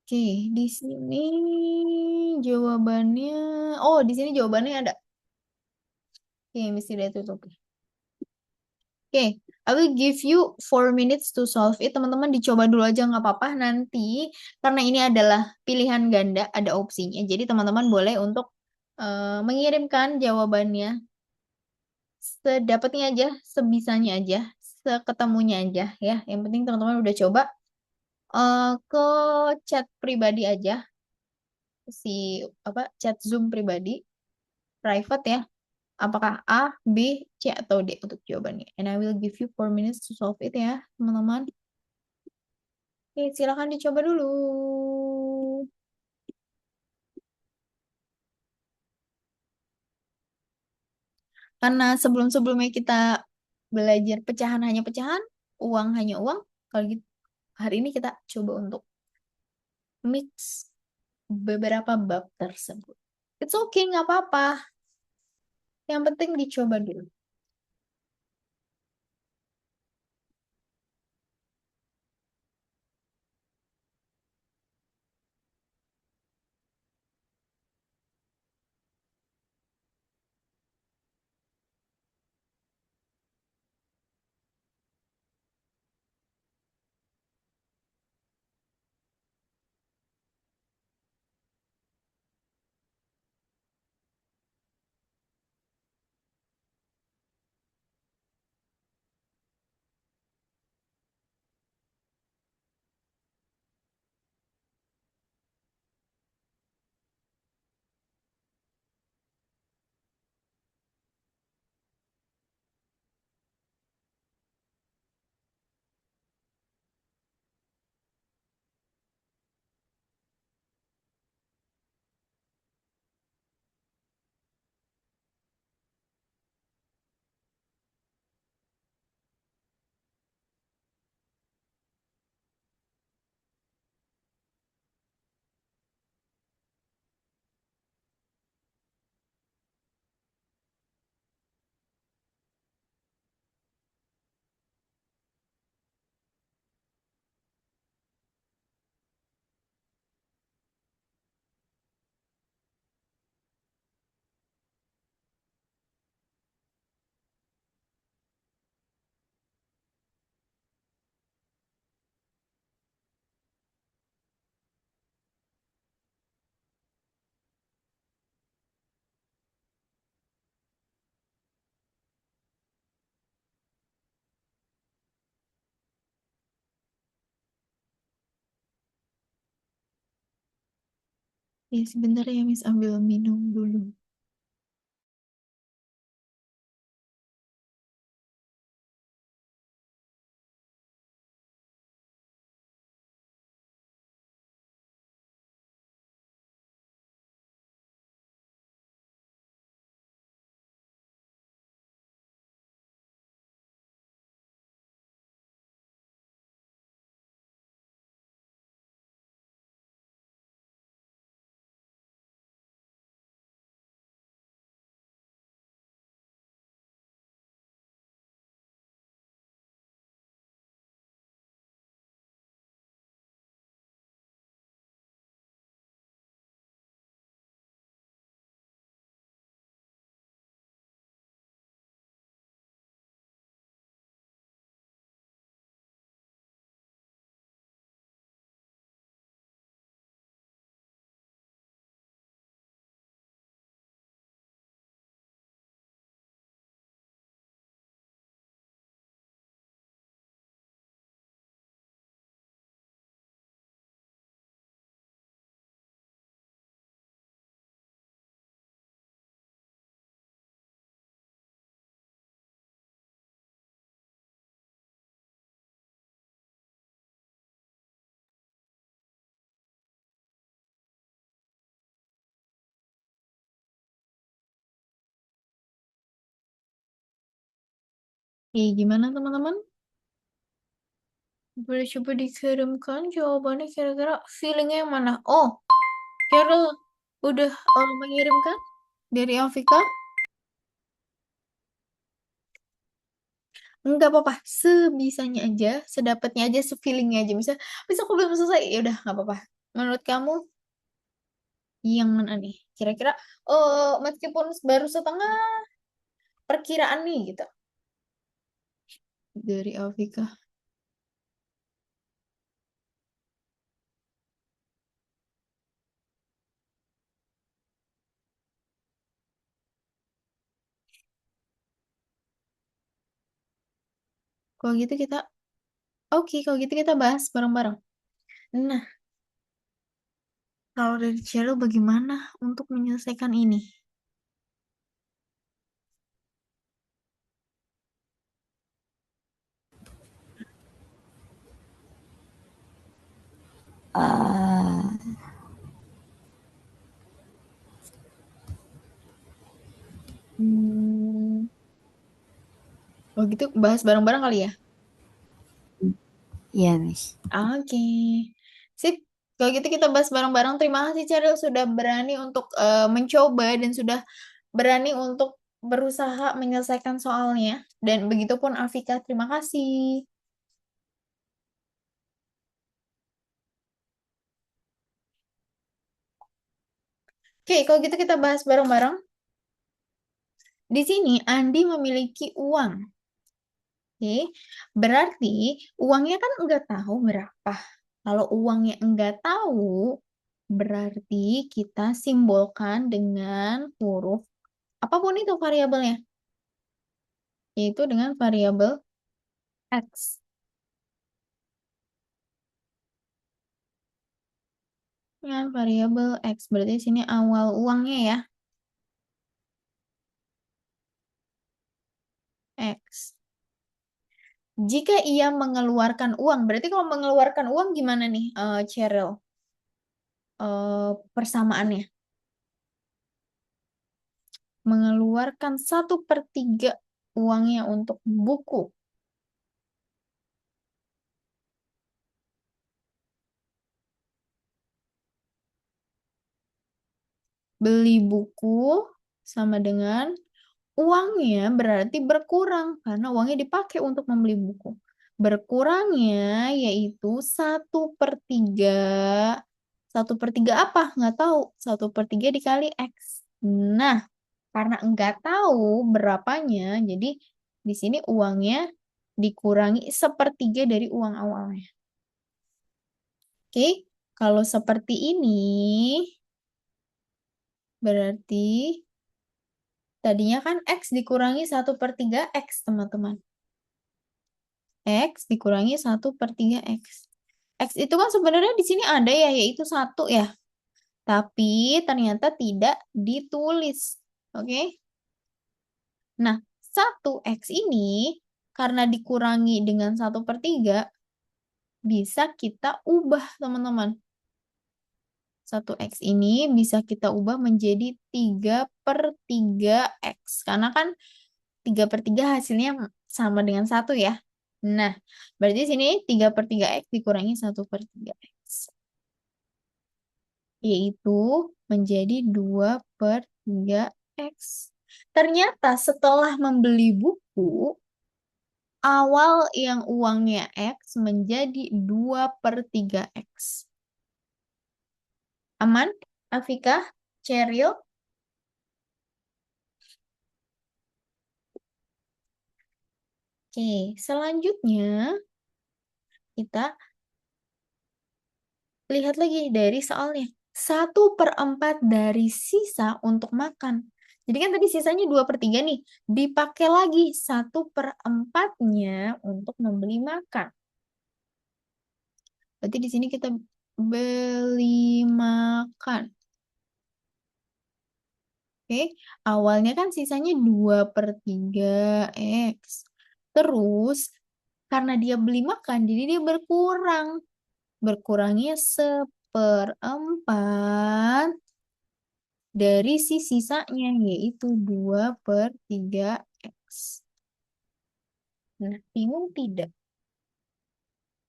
Oke, di sini jawabannya. Oh, di sini jawabannya ada. Oke, mesti dia tutup. Oke, I will give you 4 minutes to solve it. Teman-teman dicoba dulu aja nggak apa-apa. Nanti karena ini adalah pilihan ganda, ada opsinya. Jadi teman-teman boleh untuk mengirimkan jawabannya sedapatnya aja, sebisanya aja, seketemunya aja ya. Yang penting teman-teman udah coba ke chat pribadi aja, si chat Zoom pribadi, private ya. Apakah A, B, C, atau D untuk jawabannya. And I will give you 4 minutes to solve it ya, teman-teman. Oke, silakan dicoba dulu. Karena sebelum-sebelumnya kita belajar pecahan hanya pecahan, uang hanya uang. Kalau gitu, hari ini kita coba untuk mix beberapa bab tersebut. It's okay, nggak apa-apa. Yang penting dicoba dulu. Ya, sebentar ya, Miss ambil minum dulu. Oke, gimana teman-teman? Boleh coba dikirimkan jawabannya kira-kira feelingnya yang mana? Oh, Carol udah mengirimkan dari Alvika? Enggak apa-apa, sebisanya aja, sedapatnya aja, sefeelingnya aja. Misal aku belum selesai, ya udah nggak apa-apa. Menurut kamu yang mana nih? Kira-kira, meskipun baru setengah perkiraan nih gitu dari Alvika. Kalau gitu kita, oke, kalau gitu kita bahas bareng-bareng. Nah, kalau dari Cheryl bagaimana untuk menyelesaikan ini? Ah, Hmm, kalau gitu bahas bareng-bareng kali ya? iya, Miss. Oke. Sip. Kalau gitu kita bahas bareng-bareng. Terima kasih Cheryl sudah berani untuk mencoba dan sudah berani untuk berusaha menyelesaikan soalnya. Dan begitupun Afika, terima kasih. Oke, kalau gitu kita bahas bareng-bareng. Di sini Andi memiliki uang. Oke, berarti uangnya kan enggak tahu berapa. Kalau uangnya enggak tahu, berarti kita simbolkan dengan huruf apapun itu variabelnya, yaitu dengan variabel X. Dengan variabel X, berarti di sini awal uangnya ya, X. Jika ia mengeluarkan uang, berarti kalau mengeluarkan uang gimana nih, Cheryl? Persamaannya. Mengeluarkan 1/3 uangnya untuk buku. Beli buku sama dengan uangnya berarti berkurang karena uangnya dipakai untuk membeli buku. Berkurangnya yaitu 1/3. 1/3 apa? Nggak tahu. 1/3 dikali X. Nah, karena nggak tahu berapanya, jadi di sini uangnya dikurangi 1/3 dari uang awalnya. Oke, kalau seperti ini, berarti tadinya kan X dikurangi 1/3 X, teman-teman. X dikurangi 1/3 X. X itu kan sebenarnya di sini ada ya, yaitu 1 ya. Tapi ternyata tidak ditulis. Oke? Nah, 1x ini karena dikurangi dengan 1/3 bisa kita ubah, teman-teman. 1x ini bisa kita ubah menjadi 3/3x. Karena kan 3/3 hasilnya sama dengan 1 ya. Nah, berarti sini 3/3x dikurangi 1/3x. Yaitu menjadi 2/3x. Ternyata setelah membeli buku, awal yang uangnya X menjadi 2/3x. Aman? Afika? Cheryl? Oke, selanjutnya kita lihat lagi dari soalnya. 1/4 dari sisa untuk makan. Jadi kan tadi sisanya 2/3 nih. Dipakai lagi 1/4-nya untuk membeli makan. Berarti di sini kita beli makan. Oke, awalnya kan sisanya 2/3x. Terus, karena dia beli makan, jadi dia berkurang. Berkurangnya 1/4 dari si sisanya, yaitu 2/3x. Nah, bingung tidak?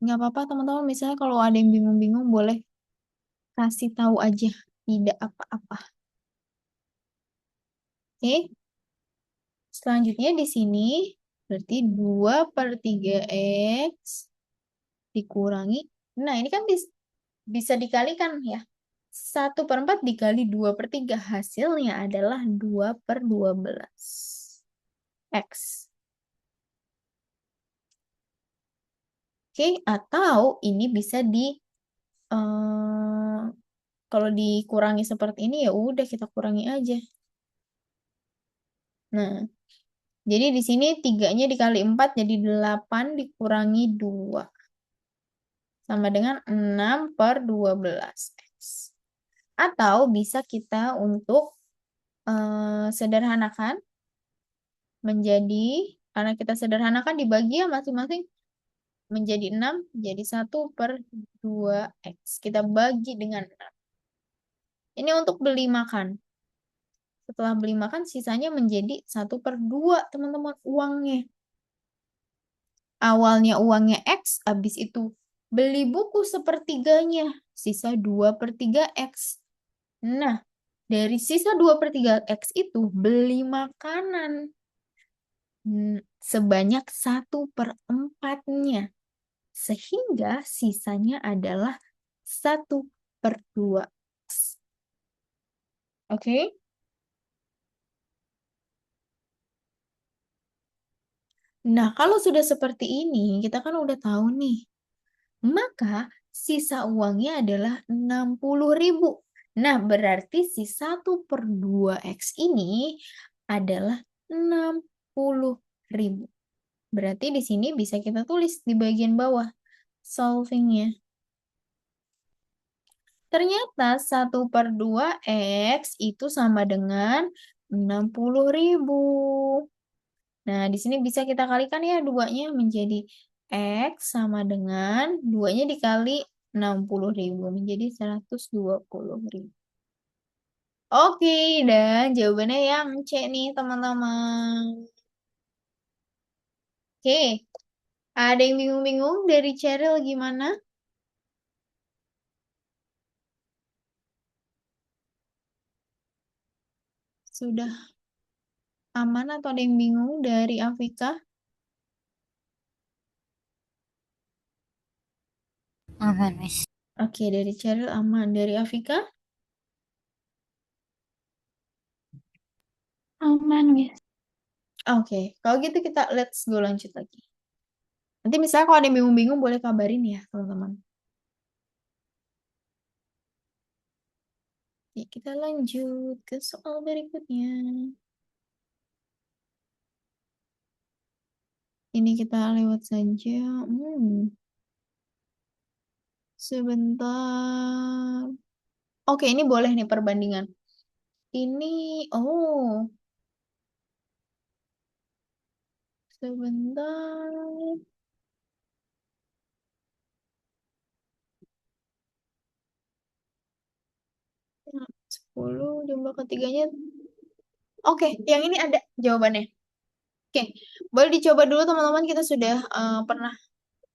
Nggak apa-apa teman-teman, misalnya kalau ada yang bingung-bingung boleh kasih tahu aja. Tidak apa-apa. Oke, selanjutnya di sini berarti 2/3x dikurangi. Nah, ini kan bisa dikalikan ya. 1/4 dikali 2/3 hasilnya adalah 2/12 X. Oke, atau ini bisa kalau dikurangi seperti ini ya udah kita kurangi aja. Nah, jadi di sini 3-nya dikali 4 jadi 8 dikurangi 2. Sama dengan 6/12 X. Atau bisa kita untuk sederhanakan menjadi, karena kita sederhanakan dibagi ya masing-masing menjadi 6, jadi 1/2x. Kita bagi dengan 6. Ini untuk beli makan. Setelah beli makan, sisanya menjadi 1/2, teman-teman, uangnya. Awalnya uangnya X, habis itu beli buku sepertiganya, sisa 2/3x. Nah, dari sisa 2/3x itu beli makanan sebanyak 1/4-nya. Sehingga sisanya adalah 1/2. Oke? Nah, kalau sudah seperti ini, kita kan udah tahu nih. Maka sisa uangnya adalah 60.000. Nah, berarti si 1/2x ini adalah 60.000. Berarti di sini bisa kita tulis di bagian bawah solvingnya. Ternyata 1/2x itu sama dengan 60.000. Nah, di sini bisa kita kalikan ya duanya menjadi x sama dengan 2-nya dikali 60.000 menjadi 120.000. Oke, dan jawabannya yang C nih teman-teman. Oke, ada yang bingung-bingung dari Cheryl gimana? Sudah aman atau ada yang bingung dari Afika? Aman, Miss. Oke, dari Cheryl aman. Dari Afika? Aman, Miss. Oke, kalau gitu kita let's go lanjut lagi. Nanti misalnya kalau ada yang bingung-bingung boleh kabarin ya, teman-teman. Oke, kita lanjut ke soal berikutnya. Ini kita lewat saja. Sebentar. Oke, ini boleh nih perbandingan. Ini, oh, sebentar. Nah, 10 jumlah ketiganya. Oke, yang ini ada jawabannya. Oke, boleh dicoba dulu teman-teman. Kita sudah pernah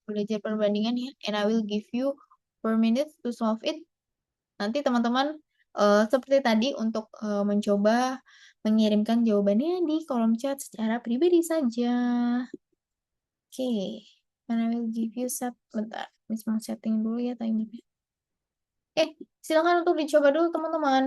belajar perbandingan ya. And I will give you 4 minutes to solve it. Nanti teman-teman seperti tadi untuk mencoba mengirimkan jawabannya di kolom chat secara pribadi saja. Oke, and I will give you set. Bentar, Miss mau setting dulu ya timernya. Oke, silakan untuk dicoba dulu teman-teman.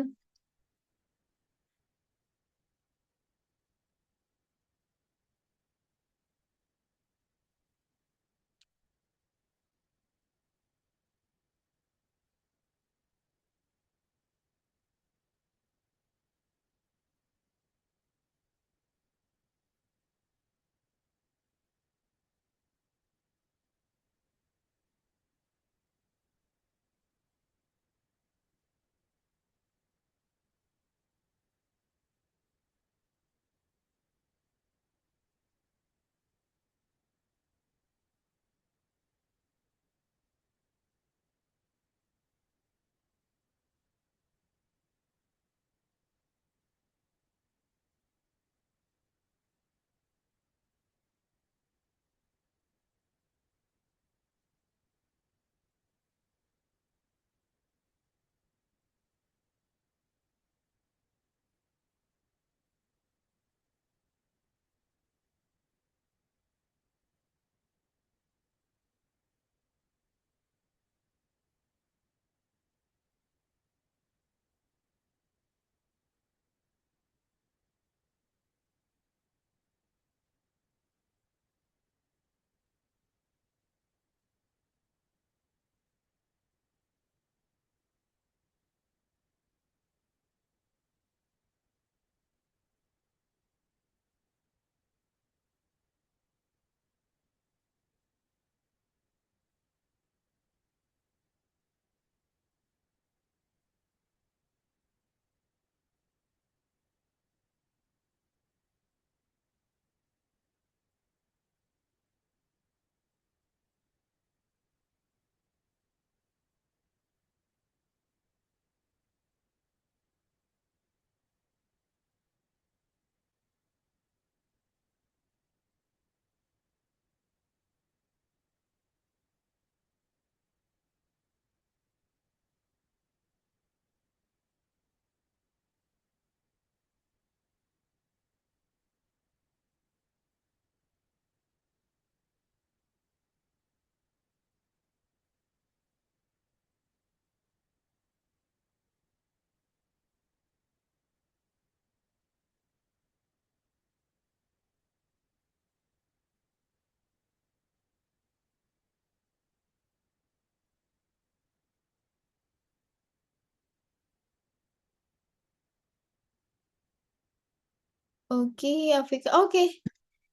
Oke, Afika. Oke,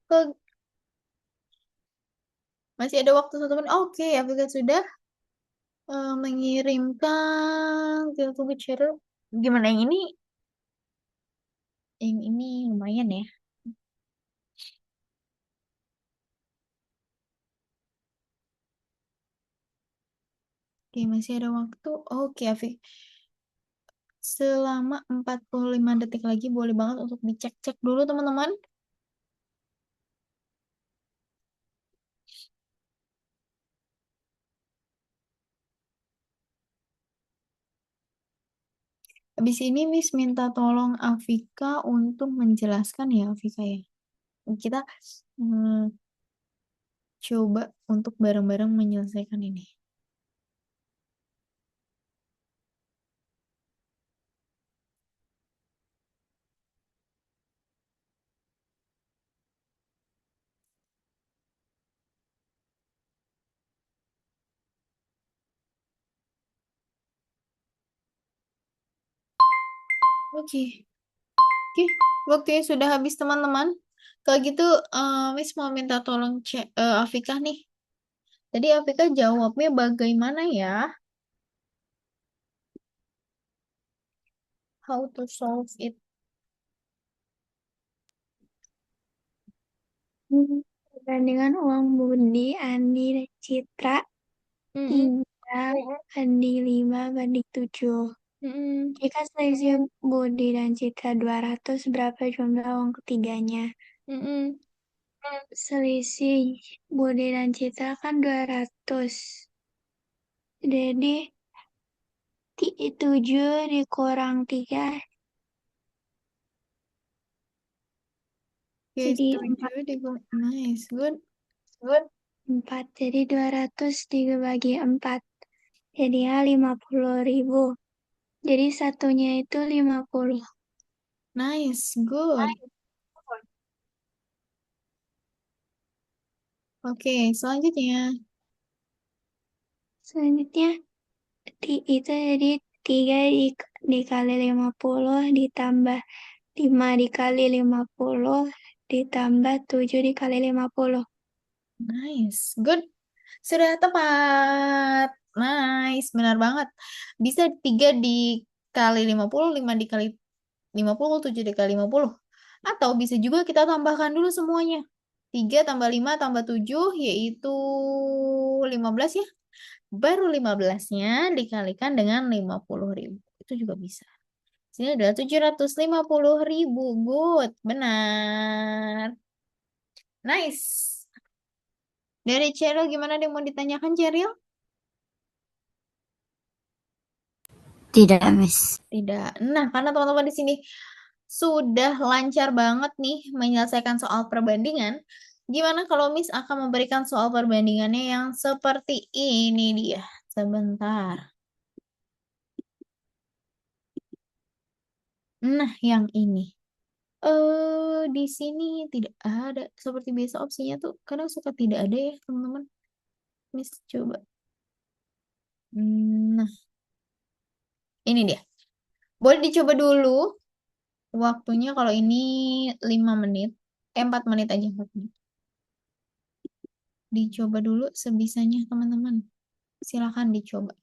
ke- masih ada waktu 1 menit. Oke, Afika sudah mengirimkan. Kita tunggu share. Gimana yang ini? Yang ini lumayan ya. Oke, masih ada waktu. Oke, Afik. Selama 45 detik lagi boleh banget untuk dicek-cek dulu teman-teman. Habis ini Miss minta tolong Afika untuk menjelaskan ya Afika ya. Kita hmm, coba untuk bareng-bareng menyelesaikan ini. Oke, oke. Waktunya sudah habis teman-teman. Kalau gitu Miss mau minta tolong cek Afika nih. Tadi Afika jawabnya bagaimana ya? how to solve it. Perbandingan uang Budi, Andi, dan Citra Mm-mm. 3, Andi 5 banding 7. Mm-mm. Jika selisih Budi dan Citra 200, berapa jumlah uang ketiganya? Mm-mm. Selisih Budi dan Citra kan 200. Jadi 7 dikurang 3 Oke, jadi setuju deh. Nice, good. 4. Jadi 200 dibagi 4. Jadi ya 50.000. Jadi satunya itu 50. Nice, good. Oke, selanjutnya. Selanjutnya itu jadi 3 dikali 50 ditambah 5 dikali 50 ditambah 7 dikali 50. Nice, good. Sudah tepat. Nice, benar banget. Bisa 3 dikali 50, 5 dikali 50, 7 dikali 50. Atau bisa juga kita tambahkan dulu semuanya. 3 tambah 5 tambah 7 yaitu 15 ya. Baru 15-nya dikalikan dengan 50.000. Itu juga bisa. Sini adalah 750.000. Good, benar. Nice. Dari Cheryl gimana dia mau ditanyakan Cheryl? Tidak, Miss. Tidak. Nah, karena teman-teman di sini sudah lancar banget nih menyelesaikan soal perbandingan, gimana kalau Miss akan memberikan soal perbandingannya yang seperti ini dia? Sebentar. Nah, yang ini. Di sini tidak ada. Seperti biasa opsinya tuh kadang suka tidak ada ya, teman-teman. Miss coba. Nah, ini dia. Boleh dicoba dulu. Waktunya kalau ini 5 menit. 4 menit aja. 4 menit. Dicoba dulu sebisanya, teman-teman. Silakan dicoba.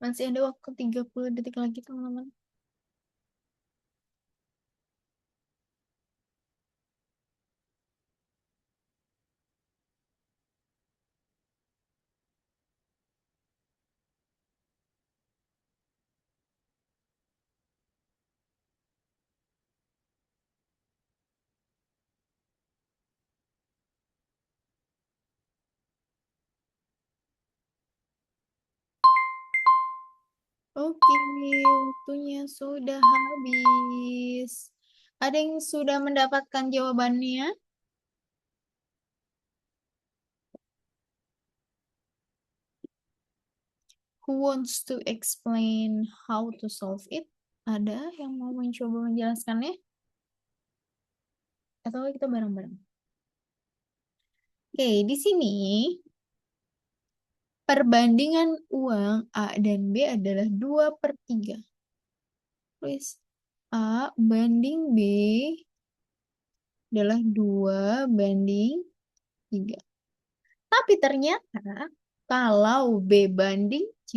Masih ada waktu 30 detik lagi, teman-teman. Oke, waktunya sudah habis. Ada yang sudah mendapatkan jawabannya? Who wants to explain how to solve it? Ada yang mau mencoba menjelaskannya? Atau kita bareng-bareng? Oke, di sini perbandingan uang A dan B adalah 2/3. Tulis A banding B adalah 2/3. Tapi ternyata kalau B banding C,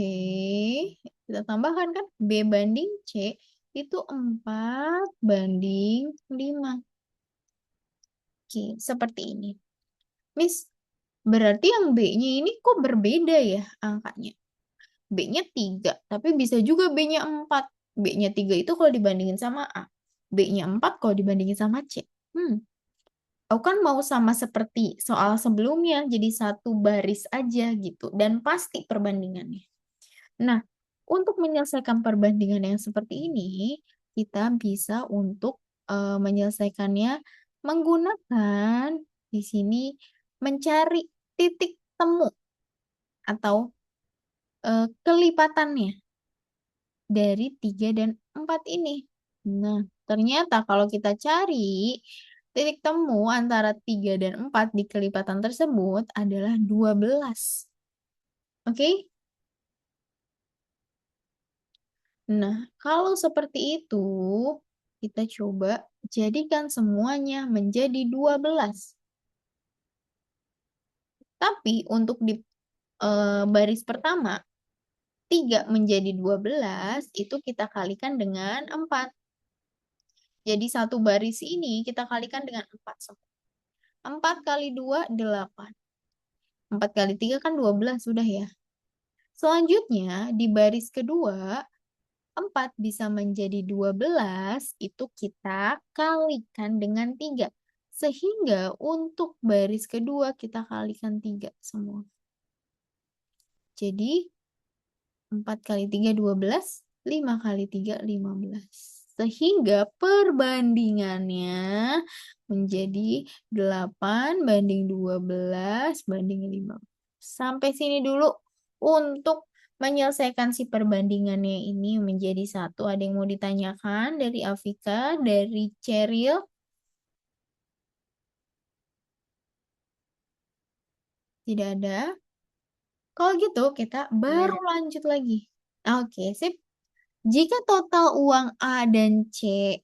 kita tambahkan kan B banding C itu 4/5. Oke, seperti ini. Miss, berarti yang B-nya ini kok berbeda ya angkanya? B-nya 3, tapi bisa juga B-nya 4. B-nya 3 itu kalau dibandingin sama A. B-nya 4 kalau dibandingin sama C. Aku kan mau sama seperti soal sebelumnya, jadi satu baris aja gitu. Dan pasti perbandingannya. Nah, untuk menyelesaikan perbandingan yang seperti ini, kita bisa untuk menyelesaikannya menggunakan di sini mencari titik temu atau kelipatannya dari 3 dan 4 ini. Nah, ternyata kalau kita cari titik temu antara 3 dan 4 di kelipatan tersebut adalah 12. Oke? Nah, kalau seperti itu, kita coba jadikan semuanya menjadi 12. Tapi untuk di baris pertama, 3 menjadi 12, itu kita kalikan dengan 4. Jadi satu baris ini kita kalikan dengan 4. 4 kali 2, 8. 4 kali 3 kan 12 sudah ya. Selanjutnya di baris kedua, 4 bisa menjadi 12, itu kita kalikan dengan 3. Sehingga untuk baris kedua kita kalikan 3 semua. Jadi 4 kali 3, 12. 5 kali 3, 15. Sehingga perbandingannya menjadi 8/12/15. Sampai sini dulu untuk menyelesaikan si perbandingannya ini menjadi satu. Ada yang mau ditanyakan dari Afika, dari Cheryl? Tidak ada. Kalau gitu kita baru lanjut lagi. Oke, sip. Jika total uang A dan C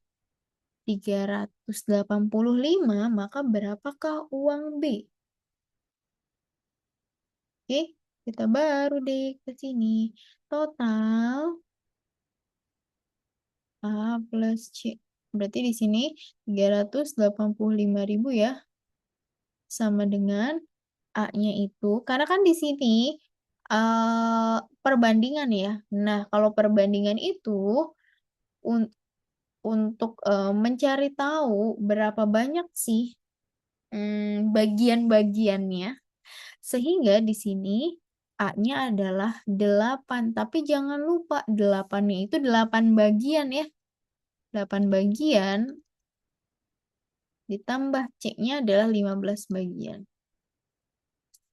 385, maka berapakah uang B? Oke, kita baru deh ke sini. Total A plus C. Berarti di sini 385.000 ya. Sama dengan A-nya itu. Karena kan di sini perbandingan ya. Nah, kalau perbandingan itu un- untuk mencari tahu berapa banyak sih bagian-bagiannya. Sehingga di sini A-nya adalah 8. Tapi jangan lupa 8-nya itu 8 bagian ya. 8 bagian ditambah C-nya adalah 15 bagian.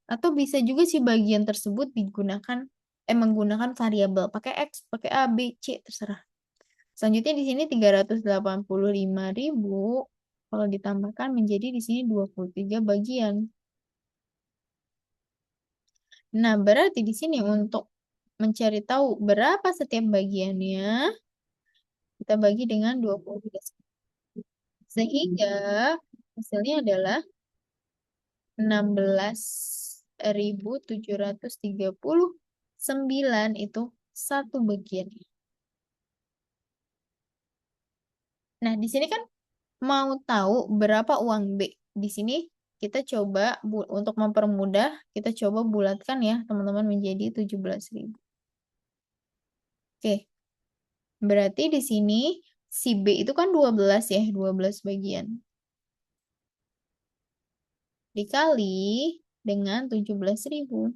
Atau bisa juga sih bagian tersebut menggunakan variabel pakai X, pakai A, B, C, terserah. Selanjutnya di sini 385.000 kalau ditambahkan menjadi di sini 23 bagian. Nah, berarti di sini untuk mencari tahu berapa setiap bagiannya, kita bagi dengan 23. Sehingga hasilnya adalah 16.739 itu satu bagian. Nah, di sini kan mau tahu berapa uang B. Di sini kita coba untuk mempermudah, kita coba bulatkan ya teman-teman menjadi 17.000. Oke, berarti di sini si B itu kan 12 ya, 12 bagian. Dikali dengan 17.000.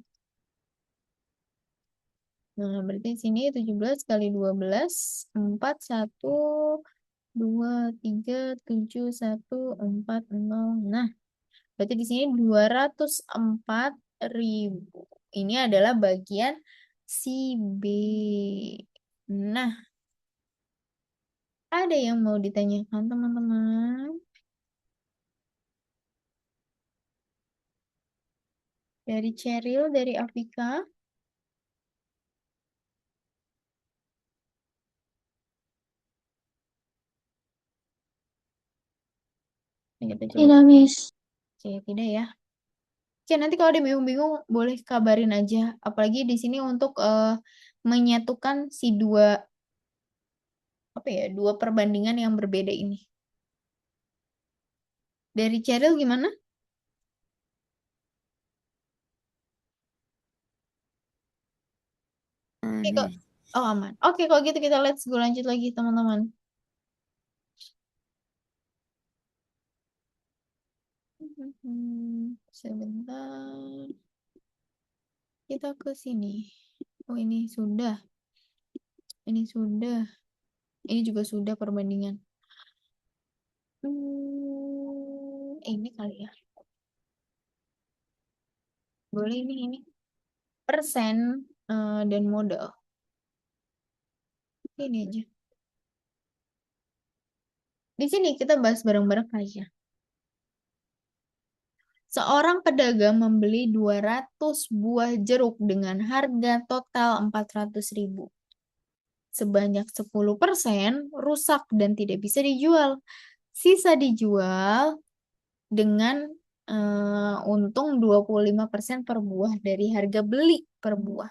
Nah, berarti di sini 17 kali 12, 4, 1, 2, 3, 7, 1, 4, 0. Nah, berarti di sini 204.000. Ini adalah bagian si B. Nah, ada yang mau ditanyakan teman-teman? Dari Cheryl, dari Afika. Nah, kita coba. Tidak, Miss. Oke, tidak ya. Oke, nanti kalau ada bingung-bingung boleh kabarin aja. Apalagi di sini untuk menyatukan si dua dua perbandingan yang berbeda ini. Dari Cheryl gimana? Oke, kok. Oh, aman. Oke, kalau gitu kita let's go lanjut lagi, teman-teman. Sebentar. Kita ke sini. Oh, ini sudah. Ini sudah. Ini juga sudah perbandingan. Ini kali ya. Boleh ini. Persen dan modal. Ini aja. Di sini kita bahas bareng-bareng aja. Seorang pedagang membeli 200 buah jeruk dengan harga total 400.000. Sebanyak 10% rusak dan tidak bisa dijual. Sisa dijual dengan untung 25% per buah dari harga beli per buah.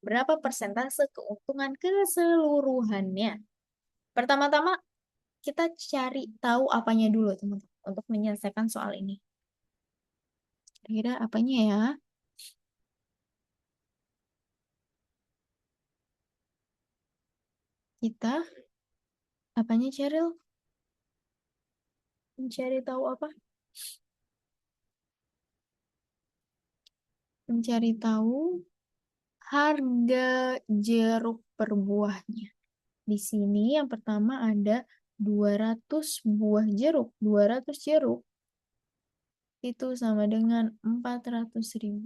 Berapa persentase keuntungan keseluruhannya? Pertama-tama kita cari tahu apanya dulu, teman-teman, untuk menyelesaikan soal ini. Kira-kira apanya ya? Kita, apanya Cheryl? Mencari tahu apa? Mencari tahu harga jeruk per buahnya. Di sini yang pertama ada 200 buah jeruk. 200 jeruk itu sama dengan 400.000.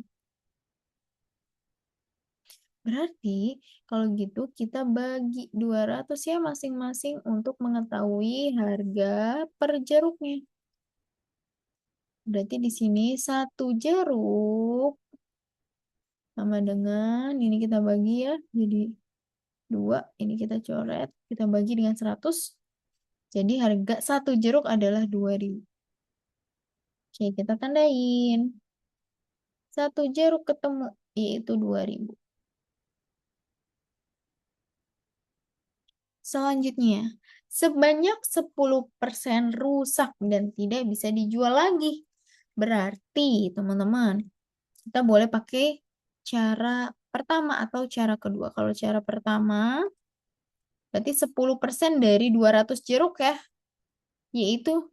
Berarti kalau gitu kita bagi 200 ya masing-masing untuk mengetahui harga per jeruknya. Berarti di sini satu jeruk sama dengan ini kita bagi ya jadi 2, ini kita coret, kita bagi dengan 100. Jadi harga satu jeruk adalah 2.000. Oke, kita tandain. Satu jeruk ketemu, yaitu 2.000. Selanjutnya, sebanyak 10% rusak dan tidak bisa dijual lagi. Berarti, teman-teman, kita boleh pakai cara pertama atau cara kedua. Kalau cara pertama, berarti 10% dari 200 jeruk ya, yaitu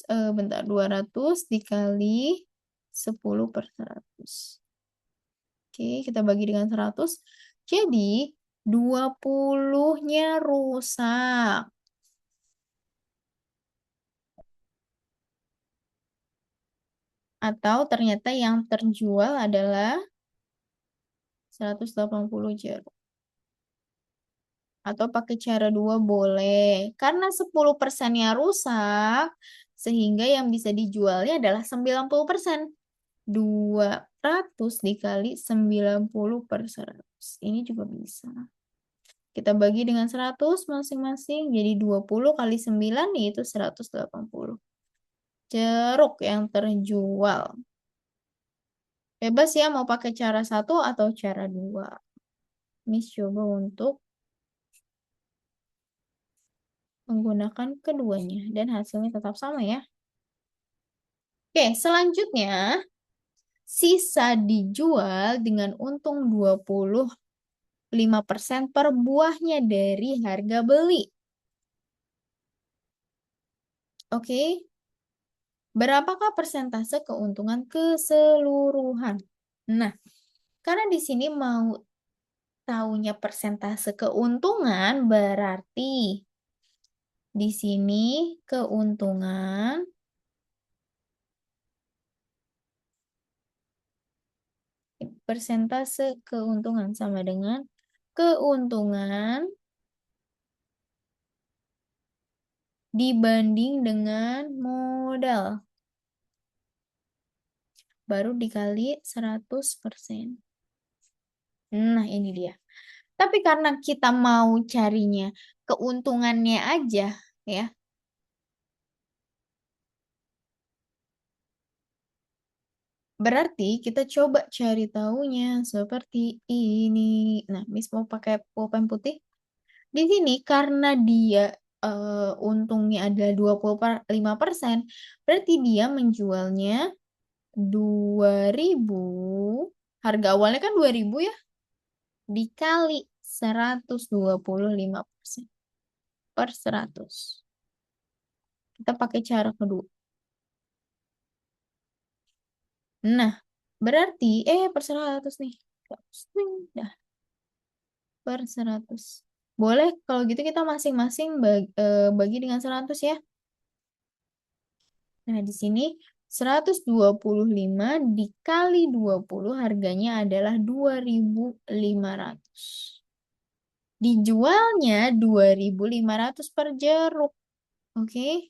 bentar 200 dikali 10 per 100. Oke, kita bagi dengan 100. Jadi 20-nya rusak. Atau ternyata yang terjual adalah 180 jeruk. Atau pakai cara dua boleh. Karena 10%-nya rusak, sehingga yang bisa dijualnya adalah 90%. 200 dikali 90 per 100. Ini juga bisa. Kita bagi dengan 100 masing-masing. Jadi 20 kali 9 yaitu 180. Jeruk yang terjual. Bebas ya mau pakai cara satu atau cara dua. Miss coba untuk menggunakan keduanya dan hasilnya tetap sama ya. Oke, selanjutnya sisa dijual dengan untung 25% per buahnya dari harga beli. Oke, berapakah persentase keuntungan keseluruhan? Nah, karena di sini mau taunya persentase keuntungan, berarti di sini keuntungan persentase keuntungan sama dengan keuntungan dibanding dengan modal. Baru dikali 100%. Nah, ini dia. Tapi karena kita mau carinya keuntungannya aja, ya. Berarti kita coba cari tahunya seperti ini. Nah, Miss mau pakai pulpen putih. Di sini karena dia untungnya adalah 25%, berarti dia menjualnya 2.000. Harga awalnya kan 2.000 ya, dikali 125% per 100. Kita pakai cara kedua. Nah, berarti per 100 nih. Dah, per 100. Boleh kalau gitu kita masing-masing bagi dengan 100 ya. Nah, di sini 125 dikali 20 harganya adalah 2.500. Dijualnya 2.500 per jeruk. Oke.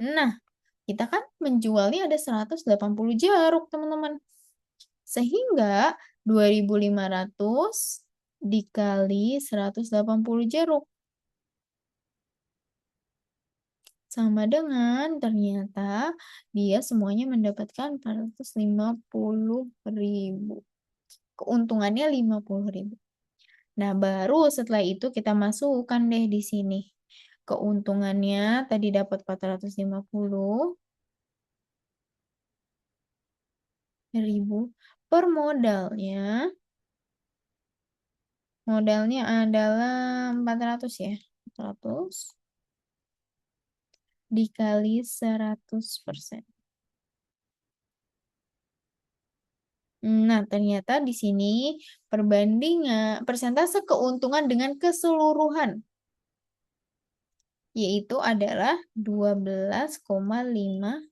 Nah, kita kan menjualnya ada 180 jeruk, teman-teman. Sehingga 2.500 dikali 180 jeruk sama dengan ternyata dia semuanya mendapatkan 450.000. Keuntungannya 50.000. Nah, baru setelah itu kita masukkan deh di sini. Keuntungannya tadi dapat 450.000 per modalnya. Modalnya adalah 400 ya. 400 dikali 100%. Nah, ternyata di sini perbandingan persentase keuntungan dengan keseluruhan yaitu adalah 12,5.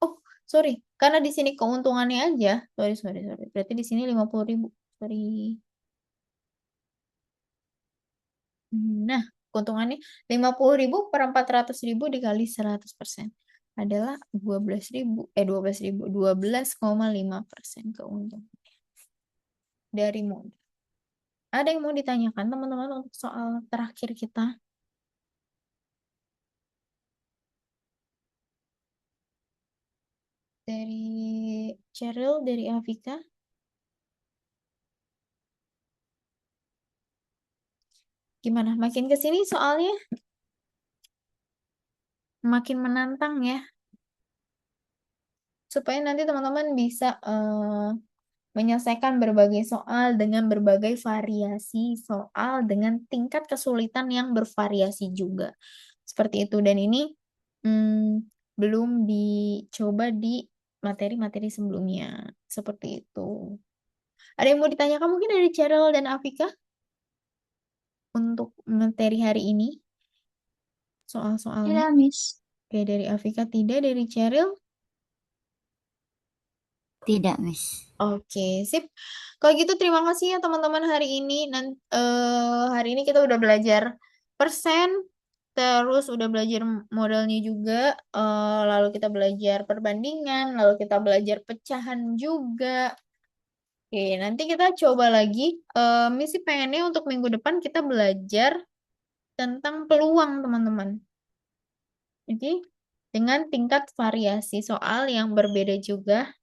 Oh, sorry. Karena di sini keuntungannya aja. Sorry. Berarti di sini 50.000. Sorry. Nah, keuntungannya 50.000 per 400.000 dikali 100% adalah 12,5% keuntungan dari modal. Ada yang mau ditanyakan teman-teman untuk soal terakhir kita? Dari Cheryl, dari Afika. Gimana? Makin ke sini soalnya makin menantang ya. Supaya nanti teman-teman bisa menyelesaikan berbagai soal dengan berbagai variasi soal dengan tingkat kesulitan yang bervariasi juga. Seperti itu. Dan ini belum dicoba di materi-materi sebelumnya. Seperti itu. Ada yang mau ditanyakan mungkin dari Cheryl dan Afika untuk materi hari ini? Soal-soalnya. Tidak, Miss. Oke, dari Afika tidak, dari Cheryl. Tidak, Miss. Oke, sip. Kalau gitu terima kasih ya teman-teman hari ini. Hari ini kita udah belajar persen, terus udah belajar modalnya juga, lalu kita belajar perbandingan, lalu kita belajar pecahan juga. Oke, nanti kita coba lagi. Misi pengennya untuk minggu depan kita belajar tentang peluang, teman-teman. Oke, dengan tingkat variasi soal yang berbeda juga.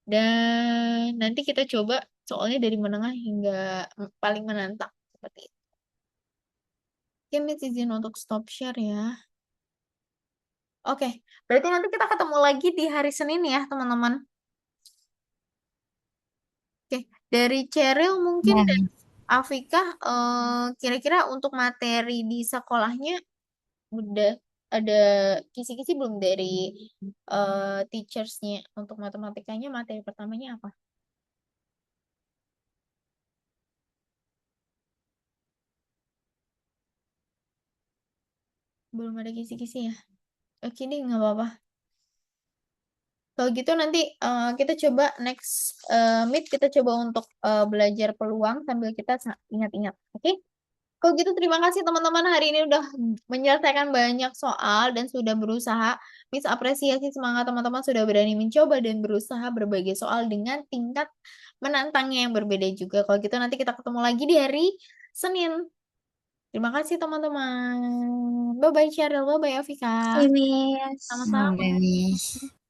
Dan nanti kita coba Soalnya dari menengah hingga paling menantang seperti itu. Oke, Miss izin untuk stop share ya. Oke, berarti nanti kita ketemu lagi di hari Senin ya, teman-teman. Oke, dari Cheryl mungkin Ya, dan Miss. Afika, kira-kira untuk materi di sekolahnya udah ada kisi-kisi belum dari teachersnya untuk matematikanya materi pertamanya apa? Belum ada kisi-kisi ya? Oke deh, nggak apa-apa. Kalau gitu nanti kita coba next meet kita coba untuk belajar peluang sambil kita ingat-ingat. Oke? Kalau gitu terima kasih teman-teman hari ini udah menyelesaikan banyak soal dan sudah berusaha. Miss apresiasi semangat teman-teman sudah berani mencoba dan berusaha berbagai soal dengan tingkat menantangnya yang berbeda juga. Kalau gitu nanti kita ketemu lagi di hari Senin. Terima kasih teman-teman. Bye-bye Cheryl, bye-bye Afika. Kasih, Miss. Sama-sama. Oke, Miss.